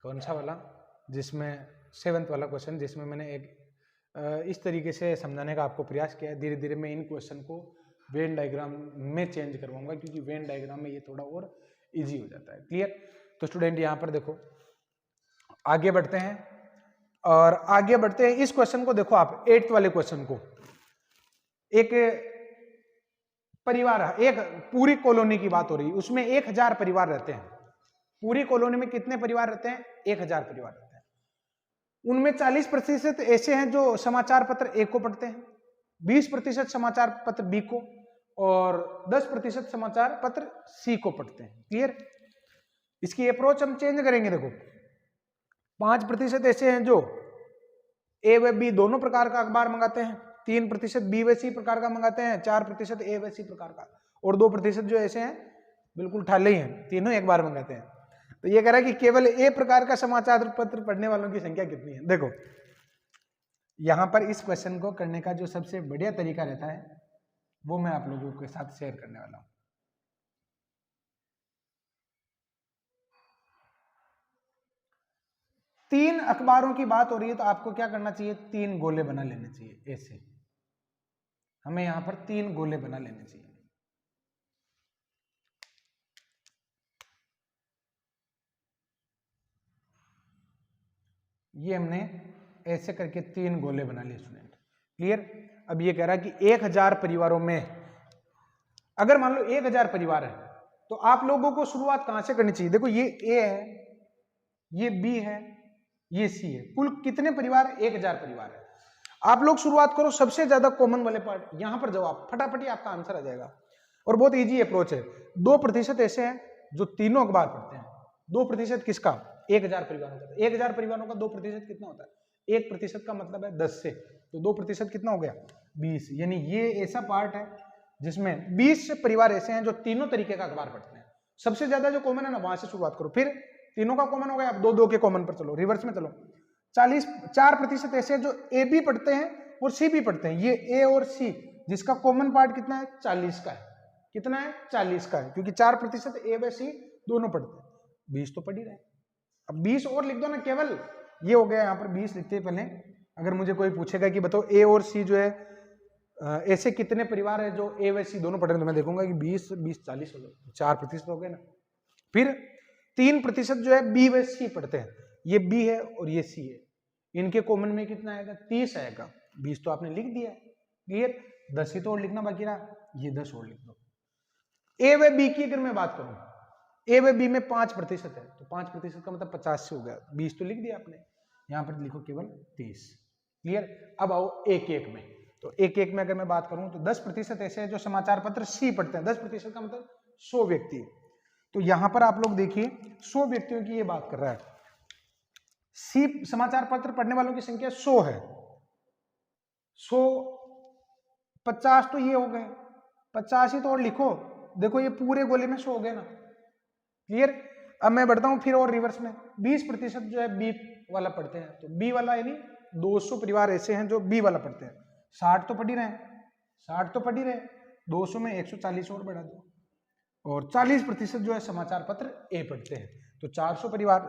S1: कौन सा वाला, जिसमें 7th वाला क्वेश्चन, जिसमें मैंने एक इस तरीके से समझाने का आपको प्रयास किया है। धीरे धीरे मैं इन क्वेश्चन को वेन डायग्राम में चेंज करवाऊंगा क्योंकि वेन डायग्राम में ये थोड़ा और इजी हो जाता है। क्लियर? तो स्टूडेंट यहाँ पर देखो आगे बढ़ते हैं, और आगे बढ़ते हैं इस क्वेश्चन को देखो आप 8th वाले क्वेश्चन को। एक परिवार है, एक पूरी कॉलोनी की बात हो रही है, उसमें 1000 परिवार रहते हैं। पूरी कॉलोनी में कितने परिवार रहते हैं? 1000 परिवार रहते हैं। उनमें 40% ऐसे हैं जो समाचार पत्र ए को पढ़ते हैं, 20% समाचार पत्र बी को, और 10% समाचार पत्र सी को पढ़ते हैं। क्लियर? इसकी अप्रोच हम चेंज करेंगे। देखो 5% ऐसे हैं जो ए व बी दोनों प्रकार का अखबार मंगाते हैं, 3% बी व सी प्रकार का मंगाते हैं, 4% ए व सी प्रकार का, और 2% जो ऐसे हैं बिल्कुल ठाले ही हैं, तीनों एक बार मंगाते हैं। तो ये कह रहा है कि केवल ए प्रकार का समाचार पत्र पढ़ने वालों की संख्या कितनी है। देखो यहां पर इस क्वेश्चन को करने का जो सबसे बढ़िया तरीका रहता है वो मैं आप लोगों के साथ शेयर करने वाला हूं। तीन अखबारों की बात हो रही है तो आपको क्या करना चाहिए? 3 गोले बना लेने चाहिए। ऐसे हमें यहां पर 3 गोले बना लेने चाहिए। ये हमने ऐसे करके 3 गोले बना लिए स्टूडेंट। क्लियर? अब ये कह रहा है कि 1000 परिवारों में, अगर मान लो 1000 परिवार है तो आप लोगों को शुरुआत कहां से करनी चाहिए? देखो ये ए है, ये बी है, ये सी है, कुल कितने परिवार? 1000 परिवार है। आप लोग शुरुआत करो सबसे ज्यादा कॉमन वाले पार्ट, यहां पर जवाब फटाफट ही आपका आंसर आ जाएगा, और बहुत इजी अप्रोच है। 2% ऐसे हैं जो तीनों अखबार पढ़ते हैं। 2% किसका? 1000 परिवारों का। 1000 परिवारों का 2% कितना होता है? 1% का मतलब है 10 से, तो 2% कितना हो गया? 20। यानी ये ऐसा पार्ट है जिसमें 20 परिवार ऐसे हैं जो तीनों तरीके का अखबार पढ़ते हैं। सबसे ज्यादा जो कॉमन है ना वहां से शुरुआत करो, फिर तीनों का कॉमन हो गया, अब 2-2 के कॉमन पर चलो, रिवर्स में चलो। 4% ऐसे हैं जो ए भी पढ़ते हैं और सी भी पढ़ते हैं। ये ए और सी जिसका कॉमन पार्ट कितना है? 40 का है। कितना है? 40 का है, क्योंकि 4% ए व सी दोनों पढ़ते हैं। 20 तो पढ़ ही रहे, अब 20 और लिख दो ना, केवल ये हो गया। यहाँ पर 20 लिखते हैं पहले। अगर मुझे कोई पूछेगा कि बताओ ए और सी जो है ऐसे कितने परिवार है जो ए व सी दोनों पढ़ रहे हैं, तो मैं देखूंगा कि 20 40 हो गए, 4% हो गए ना। फिर 3% जो है बी व सी पढ़ते हैं, ये बी है और ये सी है, इनके कॉमन में कितना आएगा? 30 आएगा। 20 तो आपने लिख दिया। क्लियर? 10 ही तो और लिखना बाकी रहा, ये 10 और लिख दो। ए व बी की अगर मैं बात करूं ए व बी में 5% है, तो 5% का मतलब 50 से हो गया, 20 तो लिख दिया आपने, यहाँ पर लिखो केवल 30। क्लियर। अब आओ एक एक में, तो एक एक में अगर मैं बात करूं तो 10% ऐसे हैं जो समाचार पत्र सी पढ़ते हैं, 10% का मतलब 100 व्यक्ति। तो यहां पर आप लोग देखिए 100 व्यक्तियों की ये बात कर रहा है, सी समाचार पत्र पढ़ने वालों की संख्या 100 है, 100 50 तो ये हो गए, 50 ही तो और लिखो, देखो ये पूरे गोले में 100 हो गए ना। क्लियर। अब मैं बढ़ता हूं फिर और रिवर्स में, 20% जो है बी वाला पढ़ते हैं, तो बी वाला यानी 200 परिवार ऐसे हैं जो बी वाला पढ़ते हैं, 60 तो पढ़ ही रहे हैं, 60 तो पढ़ ही रहे, 200 में 140 और बढ़ा दो, और 40% जो है समाचार पत्र ए पढ़ते हैं, तो 400 परिवार,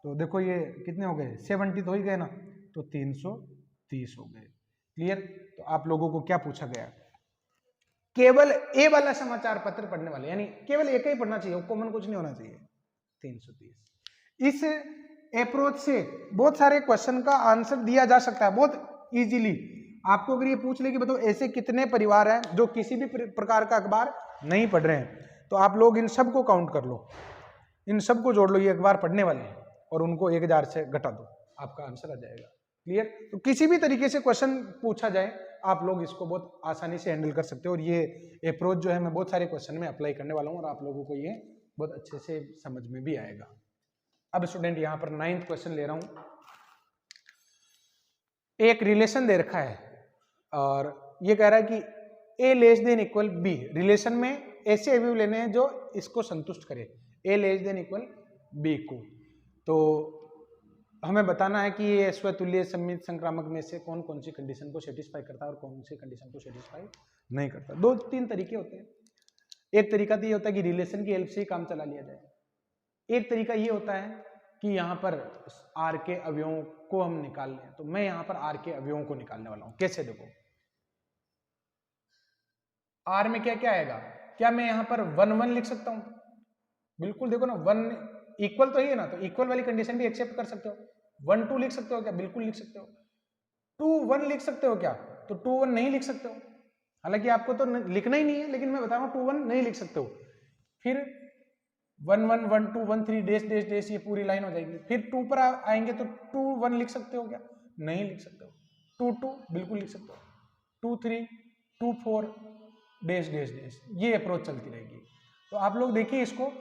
S1: तो देखो ये कितने हो गए, 70 तो हो ही गए ना, तो 330 हो गए। क्लियर। तो आप लोगों को क्या पूछा गया, केवल ए वाला समाचार पत्र पढ़ने वाले, यानी केवल एक ही पढ़ना चाहिए, कॉमन कुछ नहीं होना चाहिए, 330। इस अप्रोच से बहुत सारे क्वेश्चन का आंसर दिया जा सकता है बहुत इजीली। आपको अगर ये पूछ ले कि बताओ ऐसे कितने परिवार हैं जो किसी भी प्रकार का अखबार नहीं पढ़ रहे हैं, तो आप लोग इन सब को काउंट कर लो, इन सब को जोड़ लो, ये अखबार पढ़ने वाले हैं, और उनको 1000 से घटा दो, आपका आंसर आ जाएगा। क्लियर। तो किसी भी तरीके से क्वेश्चन पूछा जाए आप लोग इसको बहुत आसानी से हैंडल कर सकते हो, और ये अप्रोच जो है मैं बहुत सारे क्वेश्चन में अप्लाई करने वाला हूँ, और आप लोगों को ये बहुत अच्छे से समझ में भी आएगा। अब स्टूडेंट यहाँ पर 9th क्वेश्चन ले रहा हूँ। एक रिलेशन दे रखा है और ये कह रहा है कि A less than equal B, relation में ऐसे एविव लेने हैं जो इसको संतुष्ट करे, A less than equal B को। तो हमें बताना है कि ये स्वतुल्य सममित संक्रामक में से कौन कौन सी कंडीशन को सेटिस्फाई करता है और कौन सी कंडीशन को सेटिस्फाई नहीं करता। 2-3 तरीके होते हैं। एक तरीका तो ये होता है कि रिलेशन की हेल्प से ही काम चला लिया जाए, एक तरीका ये होता है कि यहाँ पर आर के अवयवों को हम निकाल लें। तो मैं यहाँ पर आर के अवयवों को निकालने वाला हूँ। कैसे, देखो आर में क्या क्या आएगा, क्या मैं यहाँ पर 1 1 लिख सकता हूँ? बिल्कुल, देखो ना 1 इक्वल तो ही है ना, तो इक्वल वाली कंडीशन भी एक्सेप्ट कर सकते हो। 1 2 लिख सकते हो क्या? बिल्कुल लिख सकते हो। 2 1 लिख सकते हो क्या? तो 2 1 नहीं लिख सकते हो, हालांकि आपको तो लिखना ही नहीं है, लेकिन मैं बता रहा हूँ 2 1 नहीं लिख सकते हो। फिर 1 1 1 2 1 3 डैश डैश डैश, ये पूरी लाइन हो जाएगी। फिर 2 पर आएंगे तो 2 1 लिख सकते हो क्या? नहीं लिख सकते हो। 2 2 बिल्कुल लिख सकते हो। 2 3 2 4 डैश डैश डैश, ये अप्रोच चलती रहेगी। तो आप लोग देखिए इसको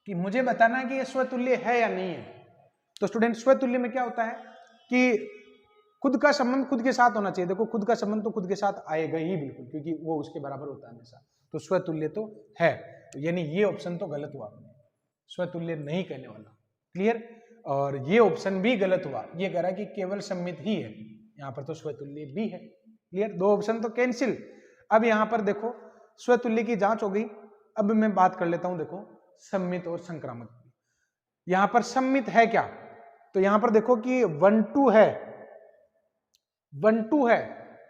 S1: कि मुझे बताना है कि ये स्वतुल्य है या नहीं है। तो स्टूडेंट स्वतुल्य में क्या होता है कि खुद का संबंध खुद के साथ होना चाहिए। देखो खुद का संबंध तो खुद के साथ आएगा ही बिल्कुल, क्योंकि वो उसके बराबर होता है हमेशा। तो स्वतुल्य तो है, तो यानी ये ऑप्शन तो गलत हुआ, आपने स्वतुल्य नहीं कहने वाला। क्लियर। और ये ऑप्शन भी गलत हुआ, ये कह रहा है कि केवल सम्मित ही है, यहाँ पर तो स्वतुल्य भी है। क्लियर, 2 ऑप्शन तो कैंसिल। अब यहाँ पर देखो स्वतुल्य की जांच हो गई। अब मैं बात कर लेता हूं, देखो सम्मित और संक्रामक। यहां पर सम्मित है क्या? तो यहां पर देखो कि 1 2 है, 1 2 है,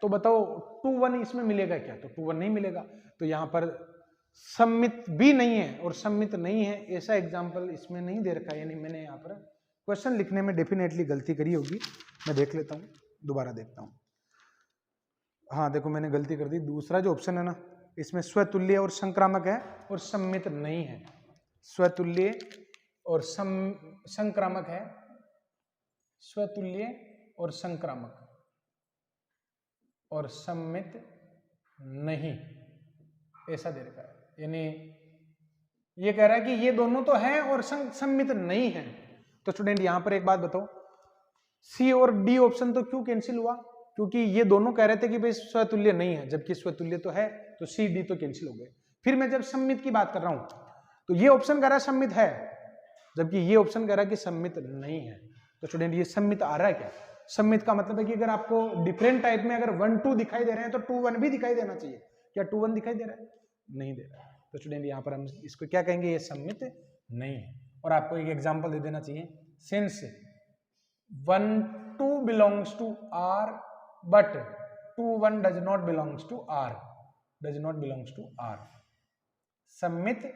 S1: तो बताओ 2 1 इसमें मिलेगा क्या? तो 2 1 नहीं मिलेगा। तो यहां पर सम्मित भी नहीं है और सम्मित नहीं है ऐसा एग्जाम्पल इसमें नहीं दे रखा है, यानी मैंने यहाँ पर क्वेश्चन लिखने में डेफिनेटली गलती करी होगी। मैं देख लेता हूँ, दोबारा देखता हूँ। हाँ देखो मैंने गलती कर दी। दूसरा जो ऑप्शन है ना, इसमें स्वतुल्य और संक्रामक है और सम्मित नहीं है। स्वतुल्य और संक्रामक है, स्वतुल्य और संक्रामक, और सम्मित नहीं, ऐसा दे रखा है। यानी ये कह रहा है कि ये दोनों तो हैं और सम्मित नहीं है। तो स्टूडेंट यहां पर एक बात बताओ, सी और डी ऑप्शन तो क्यों कैंसिल हुआ? क्योंकि ये दोनों कह रहे थे कि भाई स्वतुल्य नहीं है, जबकि स्वतुल्य तो है, तो सी डी तो कैंसिल हो गए। फिर मैं जब सम्मित की बात कर रहा हूं तो ये ऑप्शन कह रहा है सम्मित है, जबकि ये ऑप्शन कह रहा है कि सम्मित नहीं है। तो स्टूडेंट ये सम्मित आ रहा है क्या? सम्मित का मतलब है कि अगर आपको डिफरेंट टाइप में अगर 1 2 दिखाई दे रहे हैं तो 2 1 भी दिखाई देना चाहिए। क्या 2 1 दिखाई दे रहा है? नहीं दे रहा है। तो स्टूडेंट यहाँ पर हम इसको क्या कहेंगे? ये सम्मित नहीं है। और आपको एक एग्जाम्पल दे देना चाहिए, since 1 2 belongs to R but 2 1 does not belongs to R, does not belongs to R, सम्मित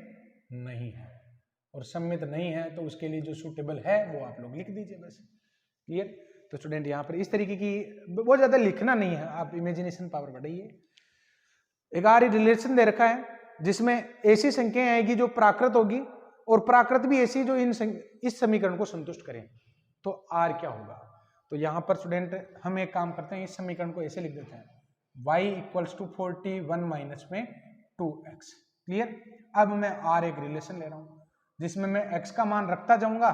S1: नहीं है। और सम्मित नहीं है तो उसके लिए जो सूटेबल है वो आप लोग लिख दीजिए बस। क्लियर। तो स्टूडेंट यहाँ पर इस तरीके की बहुत ज्यादा लिखना नहीं है, आप इमेजिनेशन पावर बढ़ाइए। एक आर रिलेशन दे रखा है जिसमें ऐसी संख्याएं आएगी जो प्राकृत होगी और प्राकृत भी ऐसी जो इस समीकरण को संतुष्ट करें, तो आर क्या होगा। तो यहां पर स्टूडेंट हम एक काम करते हैं, इस समीकरण को ऐसे लिख देते हैं, y इक्वल्स टू 41 माइनस में 2x। क्लियर। अब मैं आर एक रिलेशन ले रहा हूं जिसमें मैं x का मान रखता जाऊंगा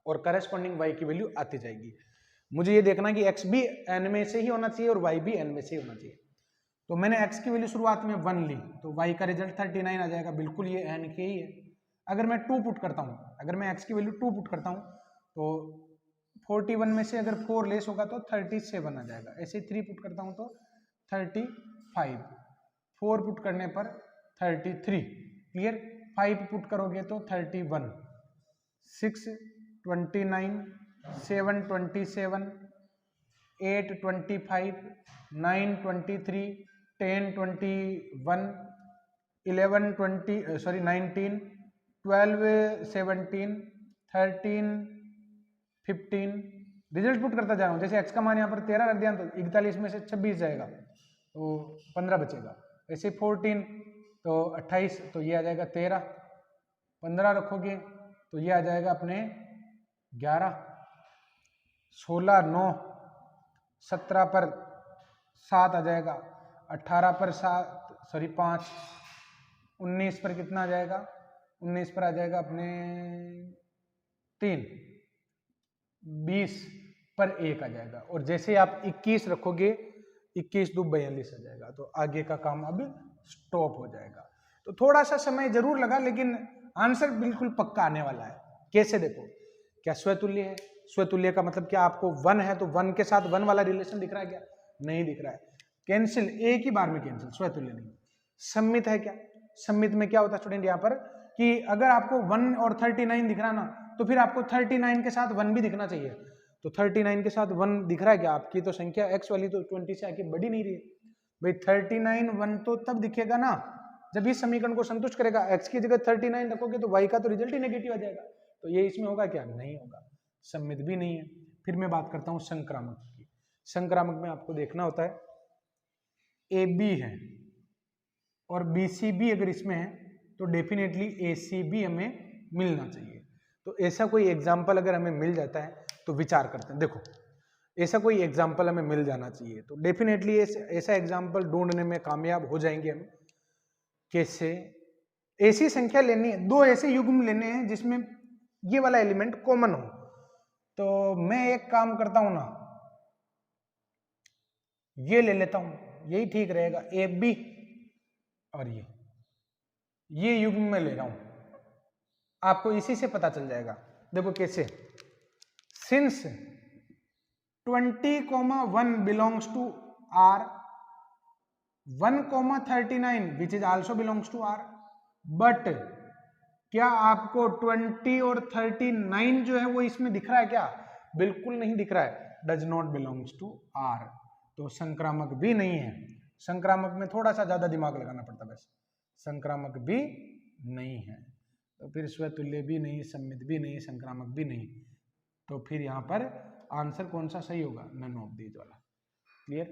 S1: और करस्पॉन्डिंग y की वैल्यू आती जाएगी। मुझे ये देखना कि x भी n में से ही होना चाहिए और y भी n में से ही होना चाहिए। तो मैंने x की वैल्यू शुरुआत में 1 ली, तो y का रिजल्ट 39 आ जाएगा, बिल्कुल ये n के ही है। अगर मैं 2 पुट करता हूँ, अगर मैं x की वैल्यू 2 पुट करता हूँ तो 41 में से अगर 4 लेस होगा तो 37 आ जाएगा। ऐसे 3 पुट करता हूँ तो 35, 4 पुट करने पर 33। क्लियर। 5 पुट करोगे तो 31, 6 29, 7 27, 8 25, 9 23, 10 21, 11 19, 12 17, 13 15। रिजल्ट पुट करता जा रहा हूं। जैसे x का मान यहाँ पर 13 रख दिया तो 41 में से 26 जाएगा तो 15 बचेगा। ऐसे 14 तो 28, तो ये आ जाएगा 13। 15 रखोगे तो ये आ जाएगा अपने 11। 16 9, 17 पर 7 आ जाएगा, 18 पर 5, 19 पर कितना आ जाएगा, 19 पर आ जाएगा अपने 3, 20 पर 1 आ जाएगा। और जैसे आप 21 रखोगे 21 2 42 आ जाएगा, तो आगे का काम अब स्टॉप हो जाएगा। तो थोड़ा सा समय जरूर लगा लेकिन आंसर बिल्कुल पक्का आने वाला है। कैसे देखो, क्या स्वतुल्य है। स्वतुल्य का मतलब क्या, आपको 1 है तो 1 के साथ 1 वाला रिलेशन दिख रहा है क्या, नहीं दिख रहा है। कैंसिल, एक ही बार में कैंसिल, स्वतुल्य नहीं। सम्मित है क्या, सम्मित में क्या होता है स्टूडेंट यहाँ पर कि अगर आपको 1 और 39 दिख रहा ना तो फिर आपको 39 के साथ 1 भी दिखना चाहिए। तो 39 के साथ 1 दिख रहा है क्या, आपकी तो संख्या x वाली तो 20 से आके बढ़ी नहीं रही है भाई। 39 1 तो तब दिखेगा ना जब इस समीकरण को संतुष्ट करेगा। x की जगह 39 रखोगे तो y का तो रिजल्ट ही नेगेटिव आ जाएगा। तो ये इसमें होगा क्या, नहीं होगा, सम्मित भी नहीं है। फिर मैं बात करता हूं संक्रामक की। संक्रामक में आपको देखना होता है AB है और BCB अगर इसमें है तो डेफिनेटली ACB हमें मिलना चाहिए। तो ऐसा कोई एग्जाम्पल अगर हमें मिल जाता है तो विचार करते हैं। देखो ऐसा कोई एग्जाम्पल हमें मिल जाना चाहिए तो डेफिनेटली ऐसा एग्जाम्पल ढूंढने में कामयाब हो जाएंगे हम। कैसे, ऐसी संख्या लेनी है, 2 ऐसे युग्म लेने हैं जिसमें ये वाला एलिमेंट कॉमन हो। तो मैं एक काम करता हूं ना, ये ले लेता हूं, यही ठीक रहेगा, AB और ये युग्म में ले रहा हूं, आपको इसी से पता चल जाएगा। देखो कैसे, since 20,1 belongs to R, 1,39 which is also belongs to R, but क्या आपको 20 और 39 जो है वो इसमें दिख रहा है क्या, बिल्कुल नहीं दिख रहा है, does not belongs to R। तो संक्रामक भी नहीं है। संक्रामक में थोड़ा सा ज्यादा दिमाग लगाना पड़ता है, बस संक्रामक भी नहीं है। तो फिर स्वतुल्य भी नहीं, सम्मित भी नहीं, संक्रामक भी नहीं। तो फिर यहाँ पर आंसर कौन सा सही होगा, नन ऑफ दीज वाला। क्लियर।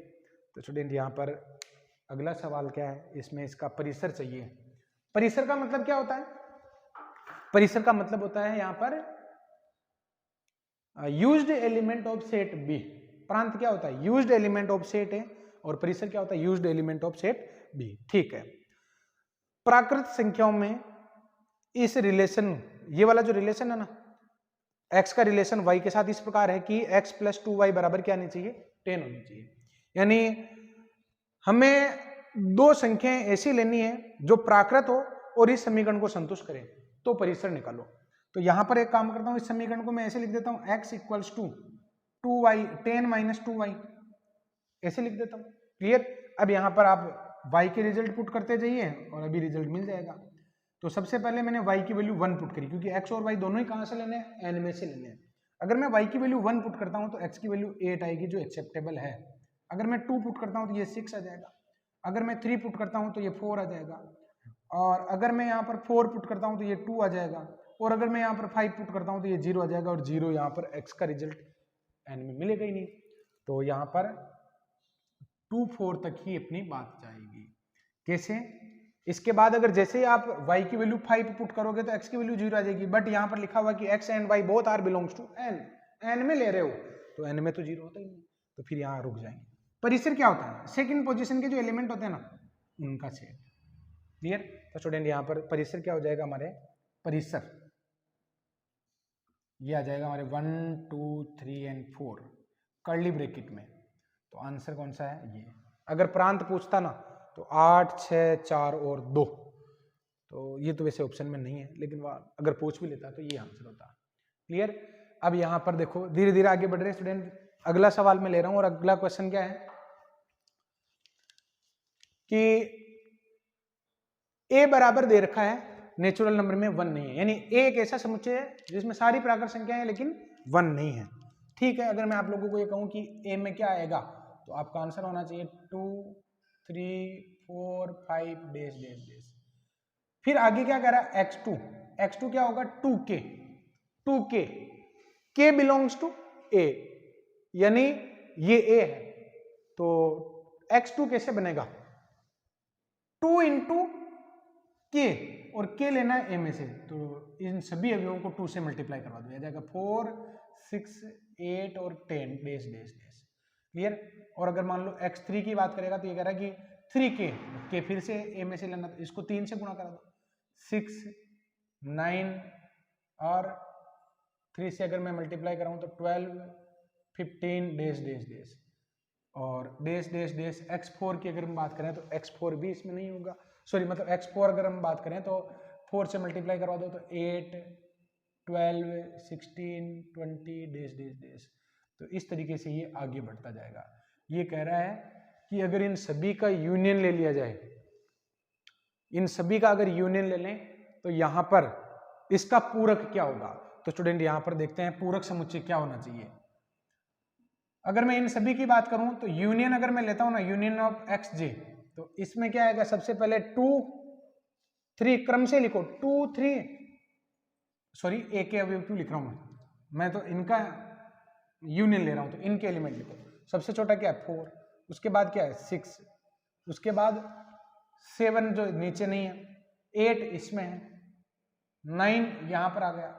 S1: तो स्टूडेंट यहाँ पर अगला सवाल क्या है, इसमें इसका परिसर चाहिए। परिसर का मतलब क्या होता है, परिसर का मतलब होता है यहाँ पर used element of set B. प्रांत क्या होता है, यूज्ड एलिमेंट ऑफ सेट है, और परिसर क्या होता है, used element of set B. ठीक है। प्राकृत संख्याओं में इस रिलेशन, ये वाला जो रिलेशन है ना, x का रिलेशन y के साथ इस प्रकार है कि x + 2y बराबर क्या आनी चाहिए, 10 होनी चाहिए। यानी हमें 2 संख्याएं ऐसी लेनी है जो प्राकृत हो और इस समीकरण को संतुष्ट करें, तो परिसर निकालो। तो यहां पर एक काम करता हूं, इस समीकरण को मैं ऐसे लिख देता हूं, x = 2y 10 - 2y, ऐसे लिख देता हूं। क्लियर। अब यहां पर आप y के रिजल्ट पुट करते जाइए और अभी रिजल्ट मिल जाएगा। तो सबसे पहले मैंने y की वैल्यू 1 पुट करी, क्योंकि x और y दोनों ही कहां से लेने हैं, n में से लेने हैं। अगर मैं y की वैल्यू 1 पुट करता हूं तो x की वैल्यू 8 आएगी, जो एक्सेप्टेबल है। अगर मैं 2 पुट करता हूं तो ये 6 आ जाएगा। अगर मैं 3 पुट करता हूं तो ये 4 आ जाएगा। और अगर मैं यहाँ पर 4 पुट करता हूं तो ये 2 आ जाएगा। और अगर मैं यहाँ पर 5 पुट करता हूं तो ये 0 आ जाएगा। और 0 यहाँ पर x का रिजल्ट n में मिलेगा ही नहीं। तो यहाँ पर 2 4 तक ही अपनी बात जाएगी। कैसे, इसके बाद अगर जैसे ही आप y की वैल्यू 5 पुट करोगे तो x की वैल्यू 0 आ जाएगी, बट यहाँ पर लिखा हुआ कि x and y both are belongs to n में ले रहे हो तो n में तो 0 होता ही नहीं, तो फिर यहाँ रुक जाएंगे। परिसर क्या होता है? सेकंड पोजीशन के जो एलिमेंट होते हैं ना उनका सेट। क्लियर? तो स्टूडेंट यहाँ पर परिसर क्या हो जाएगा हमारे, परिसर ये आ जाएगा हमारे 1 2 3 एंड 4 कर्ली ब्रैकेट में। तो आंसर कौन सा है? ये। अगर प्रांत पूछता ना तो 8 6 4 और 2, तो ये तो वैसे ऑप्शन में नहीं है, लेकिन वह अगर पूछ भी लेता तो ये आंसर होता। क्लियर? अब यहाँ पर देखो धीरे धीरे आगे बढ़ रहे स्टूडेंट। अगला सवाल मैं ले रहा हूँ और अगला क्वेश्चन क्या है कि a बराबर दे रखा है, नेचुरल नंबर में 1 नहीं है, यानी a एक ऐसा समुच्चय है जिसमें सारी प्राकृत संख्याएं हैं लेकिन 1 नहीं है। ठीक है, अगर मैं आप लोगों को ये कहूं कि a में क्या आएगा तो आपका आंसर होना चाहिए 2 3 4 5 डैश डैश डैश। फिर आगे क्या कह रहा है? x2 क्या होगा? 2k k belongs to a, यानी ये a है, तो x2 कैसे बनेगा? 2 इंटू के, और के लेना है a में से, तो इन सभी अवयवों को 2 से मल्टीप्लाई करवा दो, आ जाएगा 4 6 8 और 10 डैश डैश डैश। क्लियर? और अगर मान लो x3 की बात करेगा तो ये कह रहा है कि 3k, के फिर से a में से लेना, तो इसको 3 से गुणा करा दो, 6 9 और 3 से अगर मैं मल्टीप्लाई कराऊं तो 12 15 डैश डैश डैश, और डैश डैश डैश x4 की अगर हम बात करें तो x4 भी इसमें नहीं होगा, सॉरी मतलब x4 अगर हम बात करें तो 4 से मल्टीप्लाई करवा दो तो 8 12 16 20 डैश डैश डैश। तो इस तरीके से ये आगे बढ़ता जाएगा। ये कह रहा है कि अगर इन सभी का यूनियन ले लिया जाए, इन सभी का अगर यूनियन ले लें तो यहां पर इसका पूरक क्या होगा। तो स्टूडेंट यहां पर देखते हैं पूरक समुच्चय क्या होना चाहिए। अगर मैं इन सभी की बात करूं तो यूनियन अगर मैं लेता हूं ना, यूनियन ऑफ एक्स जे, तो इसमें क्या आएगा? सबसे पहले 2 3 क्रम से लिखो, 2 3, सॉरी ए के अवयव क्यों लिख रहा हूं मैं तो इनका यूनियन ले रहा हूं, तो इनके एलिमेंट लिखो। सबसे छोटा क्या है? 4, उसके बाद क्या है? 6, उसके बाद 7 जो नीचे नहीं है, 8 इसमें है, 9 यहां पर आ गया,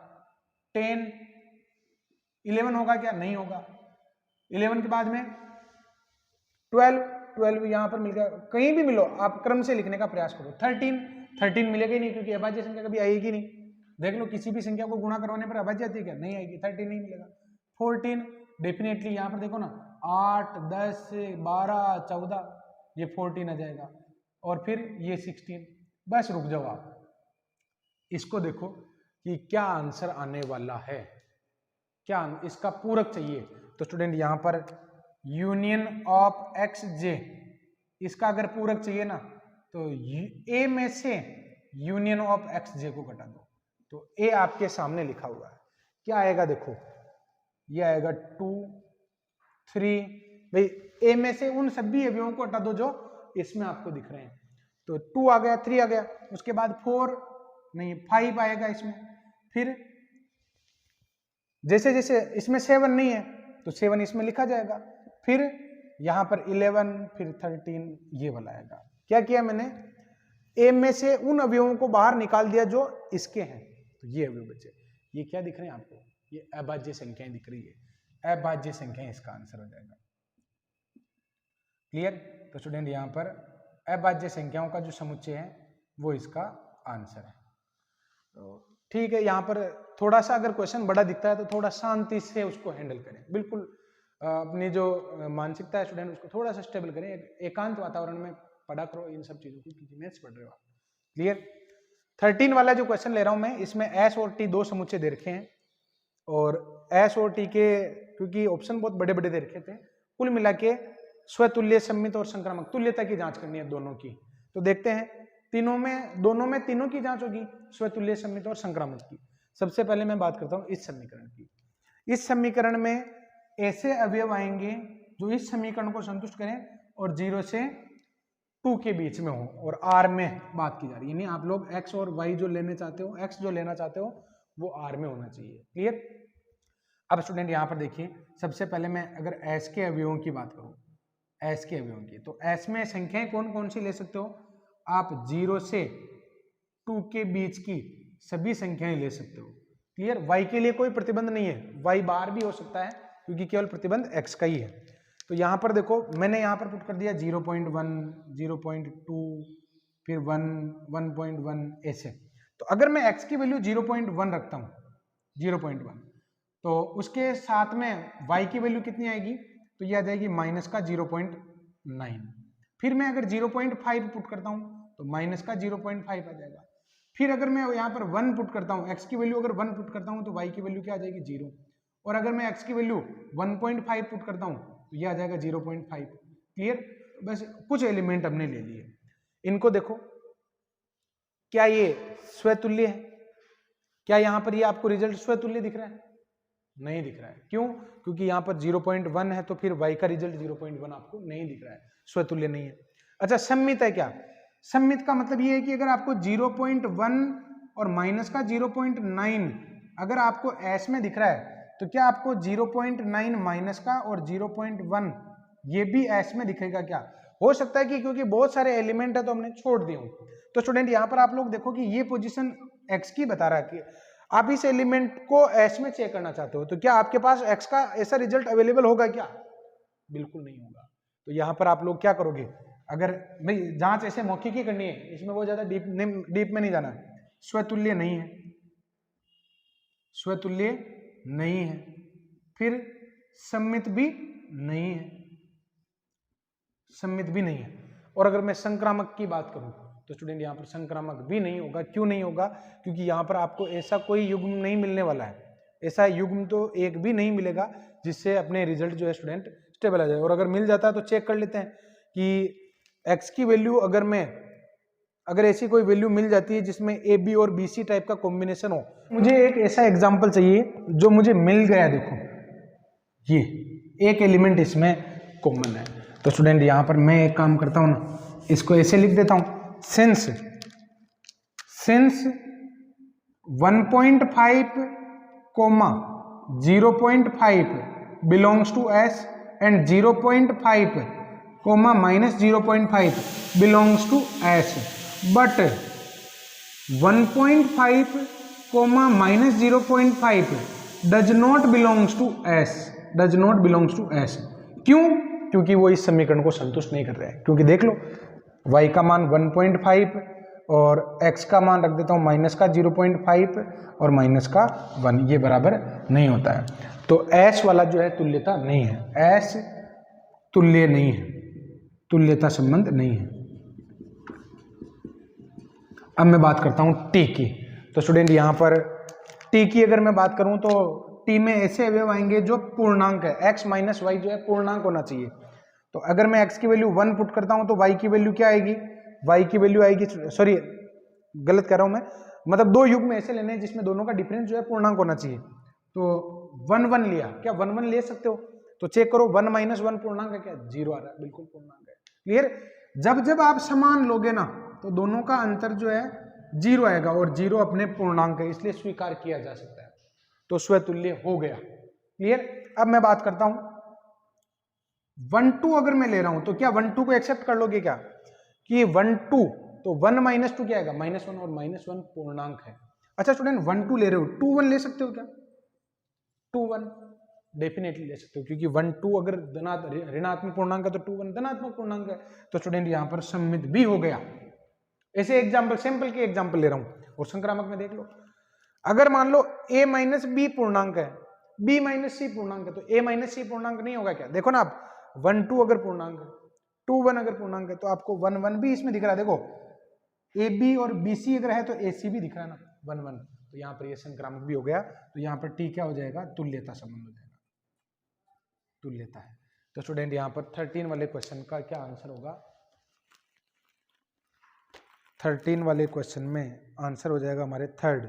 S1: 10 11 होगा क्या? नहीं होगा। 11 के बाद में 12 यहां पर मिल गया, कहीं भी मिलो आप क्रम से लिखने का प्रयास करो। 13 मिलेगा ही नहीं, क्योंकि अभाज्य संख्या कभी आएगी नहीं। देख लो किसी भी संख्या को गुणा करवाने पर अभाज्य आती है क्या? नहीं आएगी, 13 नहीं मिलेगा। 14 डेफिनेटली यहां पर देखो ना, 8 10 12 14, ये 14 आ जाएगा, और फिर ये 16। बस रुक जाओ आप, इसको देखो कि क्या आंसर आने वाला है, क्या इसका पूरक चाहिए। तो स्टूडेंट यहां पर यूनियन ऑफ एक्स जे, इसका अगर पूरक चाहिए ना तो ए में से यूनियन ऑफ एक्स जे को घटा दो, तो ए आपके सामने लिखा हुआ है, क्या आएगा देखो, ये आएगा 2 3, भाई ए में से उन सभी अवयवों को हटा दो जो इसमें आपको दिख रहे हैं, तो 2 आ गया, 3 आ गया, उसके बाद 4 नहीं 5 आएगा इसमें, फिर जैसे जैसे इसमें 7 नहीं है तो 7 इसमें लिखा जाएगा, फिर यहां पर 11, फिर 13 ये वाला आएगा। क्या किया मैंने? ए में से उन अवयवों को बाहर निकाल दिया जो इसके हैं, तो ये अवयव बचे। ये क्या दिख रहे हैं आपको? ये अभाज्य संख्याएं दिख रही है, अभाज्य संख्याएं इसका आंसर हो जाएगा। क्लियर? तो स्टूडेंट यहां पर अभाज्य संख्याओं का जो समुच्चय है वो इसका आंसर है। तो ठीक है, यहाँ पर थोड़ा सा अगर क्वेश्चन बड़ा दिखता है तो थोड़ा शांति से उसको हैंडल करें, बिल्कुल अपनी जो मानसिकता है स्टूडेंट उसको थोड़ा सा स्टेबल करें, एकांत वातावरण में पढ़ा करो इन सब चीजों को, क्योंकि मैथ्स पढ़ रहे हो आप। क्लियर? 13 वाला जो क्वेश्चन ले रहा हूं मैं, इसमें एस और टी दो समुच्चय दे रखे हैं, और एस और टी के क्योंकि ऑप्शन बहुत बड़े बड़े दे रखे थे, कुल मिला के स्वतुल्य, सम्मित और संक्रामक तुल्यता की जांच करनी है दोनों की। तो देखते हैं दोनों में तीनों की जांच होगी, स्वतुल्य, सम्मित और संक्रामक की। सबसे पहले मैं बात करता हूं इस समीकरण की। इस समीकरण में ऐसे अवयव आएंगे जो इस समीकरण को संतुष्ट करें और 0 से 2 के बीच में हो, और r में बात की जा रही है, यानी आप लोग x और y जो लेने चाहते हो, x जो लेना चाहते हो वो r में होना चाहिए। क्लियर? अब स्टूडेंट यहां पर देखिए, सबसे पहले मैं अगर s के अवयवों की बात करूं, s के अवयवों की, तो s में संख्याएं कौन कौन सी ले सकते हो आप 0 से 2 के बीच की सभी संख्याएं ले सकते हो। क्लियर? y के लिए कोई प्रतिबंध नहीं है, y बार भी हो सकता है क्योंकि केवल प्रतिबंध x का ही है। तो यहां पर देखो मैंने यहां पर पुट कर दिया 0.1, 0.2, फिर 1, 1.1 ऐसे। तो अगर मैं x की वैल्यू 0.1 रखता हूं, 0.1, तो उसके साथ में y की वैल्यू कितनी आएगी? तो ये आ जाएगी माइनस का 0.9। फिर मैं अगर 0.5 पुट करता हूं तो माइनस का 0.5 आ जाएगा। फिर अगर मैं यहाँ पर 1 पुट करता हूँ, x की वैल्यू अगर 1 पुट करता हूँ तो y की वैल्यू क्या आ जाएगी? 0। और अगर मैं x की वैल्यू 1.5 पुट करता हूँ तो ये आ जाएगा 0.5। क्लियर? बस कुछ एलिमेंट हमने ले लिए, इनको देखो, क्या ये स्वतुल्य है? क्या यहाँ पर ये आपको रिजल्ट स्वतुल्य दिख रहा है? नहीं दिख रहा है। क्यों? क्योंकि यहाँ पर 0.1 है तो फिर y का रिजल्ट 0.1 आपको नहीं दिख रहा है, स्वतुल्य नहीं है। अच्छा, सम्मित है क्या? सम्मित का मतलब ये है कि अगर आपको 0.1 और माइनस का 0.9 अगर आपको एस में दिख रहा है तो क्या आपको 0.9 माइनस का और 0.1 ये भी एस में दिखेगा क्या? हो सकता है कि क्योंकि बहुत सारे एलिमेंट है तो हमने छोड़ दिए हूं। तो स्टूडेंट यहाँ पर आप लोग देखो कि ये पोजीशन एक्स की बता रहा है कि आप इस एलिमेंट को एस में चेक करना चाहते हो, तो क्या आपके पास एक्स का ऐसा रिजल्ट अवेलेबल होगा क्या? बिल्कुल नहीं होगा। तो यहाँ पर आप लोग क्या करोगे? अगर भाई जांच ऐसे मौखिक ही करनी है, इसमें वो ज्यादा डीप में नहीं जाना। स्वतुल्य नहीं है, स्वतुल्य नहीं है, फिर सम्मित भी नहीं है, सम्मित भी नहीं है। और अगर मैं संक्रामक की बात करूं तो स्टूडेंट यहाँ पर संक्रामक भी नहीं होगा। क्यों नहीं होगा? क्योंकि यहाँ पर आपको ऐसा कोई युग्म नहीं मिलने वाला है, ऐसा युग्म तो एक भी नहीं मिलेगा जिससे अपने रिजल्ट जो है स्टूडेंट स्टेबल आ जाए। और अगर मिल जाता है तो चेक कर लेते हैं कि x की वैल्यू अगर ऐसी कोई वैल्यू मिल जाती है जिसमें ए बी और बी सी टाइप का कॉम्बिनेशन हो। मुझे एक ऐसा एग्जाम्पल चाहिए जो मुझे मिल गया। देखो ये एक एलिमेंट इसमें कॉमन है। तो स्टूडेंट यहाँ पर मैं एक काम करता हूँ ना, इसको ऐसे लिख देता हूँ, since 1.5 0.5 belongs to S and 0.5 minus 0.5 belongs to S, but 1.5 minus 0.5 does not belongs to S। क्यों? क्योंकि वो इस समीकरण को संतुष्ट नहीं कर रहा है। क्योंकि देख लो y का मान 1.5 और x का मान रख देता हूं माइनस का 0.5 और माइनस का 1, ये बराबर नहीं होता है। तो s वाला जो है तुल्यता नहीं है, s तुल्य नहीं है, तुल्यता संबंध नहीं है। अब मैं बात करता हूं t की। तो स्टूडेंट यहां पर t की अगर मैं बात करूं तो t में ऐसे अवयव आएंगे जो पूर्णांक है, x माइनस वाई जो है पूर्णांक होना चाहिए। तो अगर मैं x की वैल्यू 1 पुट करता हूं तो y की वैल्यू क्या आएगी? y की वैल्यू आएगी, सॉरी गलत कह रहा हूं मैं, मतलब दो युग्म ऐसे लेने हैं जिसमें दोनों का डिफरेंस जो है पूर्णांक होना चाहिए। तो 1 1 लिया, क्या 1 1 ले सकते हो? तो चेक करो 1 माइनस 1 पूर्णांक है क्या? 0 आ रहा है, बिल्कुल पूर्णांक है। क्लियर? जब जब आप समान लोगे ना तो दोनों का अंतर जो है 0 आएगा और 0 अपने पूर्णांक है, इसलिए स्वीकार किया जा सकता है। तो स्वतुल्य हो गया। क्लियर? अब मैं बात करता हूं 1 2 अगर मैं ले रहा हूं तो क्या 1 2 को एक्सेप्ट कर लोगे क्या कि 1 2, तो 1 माइनस 2 क्या आएगा? -1 और -1 पूर्णांक है। अच्छा स्टूडेंट 1 2 ले रहे हो, 2 1 ले सकते हो क्या? 2 1 डेफिनेटली ले सकते हो, क्योंकि 1 2 अगर ऋणात्मक पूर्णांक है तो 2 1 धनात्मक पूर्णांक है। तो स्टूडेंट यहां पर सम्मित भी हो गया। ऐसे एग्जाम्पल, सिंपल के एग्जाम्पल ले रहा हूं। और संक्रामक में देख लो, अगर मान लो a माइनस बी पूर्णांक है, b माइनस सी पूर्णांक है, तो a माइनस सी पूर्णांक नहीं होगा क्या? देखो ना आप, 1 2 अगर पूर्णांक है, 2 1 अगर पूर्णांक है तो आपको 1 1 भी इसमें दिख रहा है। देखो ए बी और बी सी अगर है तो ए सी भी दिख रहा है ना, 1 1। तो यहाँ पर ये संक्रामक भी हो गया। तो यहाँ पर टी क्या हो जाएगा? तुल्यता संबंध हो जाएगा, तुल्यता है। तो स्टूडेंट यहाँ पर 13 वाले क्वेश्चन का क्या आंसर होगा? 13 वाले क्वेश्चन में आंसर हो जाएगा हमारे थर्ड,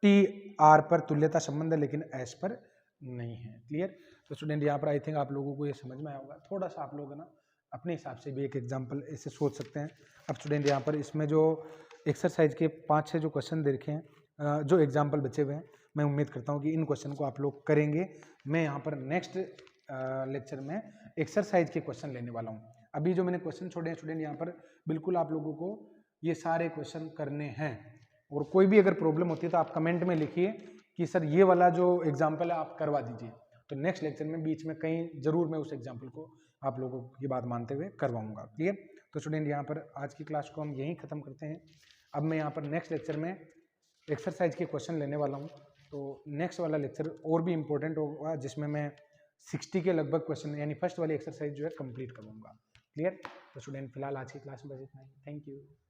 S1: टी आर पर तुल्यता संबंध है लेकिन एस पर नहीं है। क्लियर? तो स्टूडेंट यहाँ पर आई थिंक आप लोगों को ये समझ में आया होगा। थोड़ा सा आप लोग ना अपने हिसाब से भी एक एग्जाम्पल ऐसे सोच सकते हैं। अब स्टूडेंट यहाँ पर इसमें जो एक्सरसाइज के 5-6 जो क्वेश्चन दे रखे हैं, जो एग्जाम्पल बचे हुए हैं, मैं उम्मीद करता हूँ कि इन क्वेश्चन को आप लोग करेंगे। मैं यहाँ पर नेक्स्ट लेक्चर में एक्सरसाइज के क्वेश्चन लेने वाला हूँ। अभी जो मैंने क्वेश्चन छोड़े हैं स्टूडेंट, यहाँ पर बिल्कुल आप लोगों को ये सारे क्वेश्चन करने हैं। और कोई भी अगर प्रॉब्लम होती है तो आप कमेंट में लिखिए कि सर ये वाला जो एग्जाम्पल है आप करवा दीजिए, तो नेक्स्ट लेक्चर में बीच में कहीं जरूर मैं उस एग्जाम्पल को आप लोगों की बात मानते हुए करवाऊंगा। क्लियर? तो स्टूडेंट यहाँ पर आज की क्लास को हम यहीं ख़त्म करते हैं। अब मैं यहाँ पर नेक्स्ट लेक्चर में एक्सरसाइज के क्वेश्चन लेने वाला हूँ, तो नेक्स्ट वाला लेक्चर और भी इम्पोर्टेंट होगा जिसमें मैं 60 के लगभग क्वेश्चन यानी फर्स्ट वाली एक्सरसाइज जो है कंप्लीट करूँगा। क्लियर? तो स्टूडेंट फिलहाल आज की क्लास में बस इतना ही। Thank you.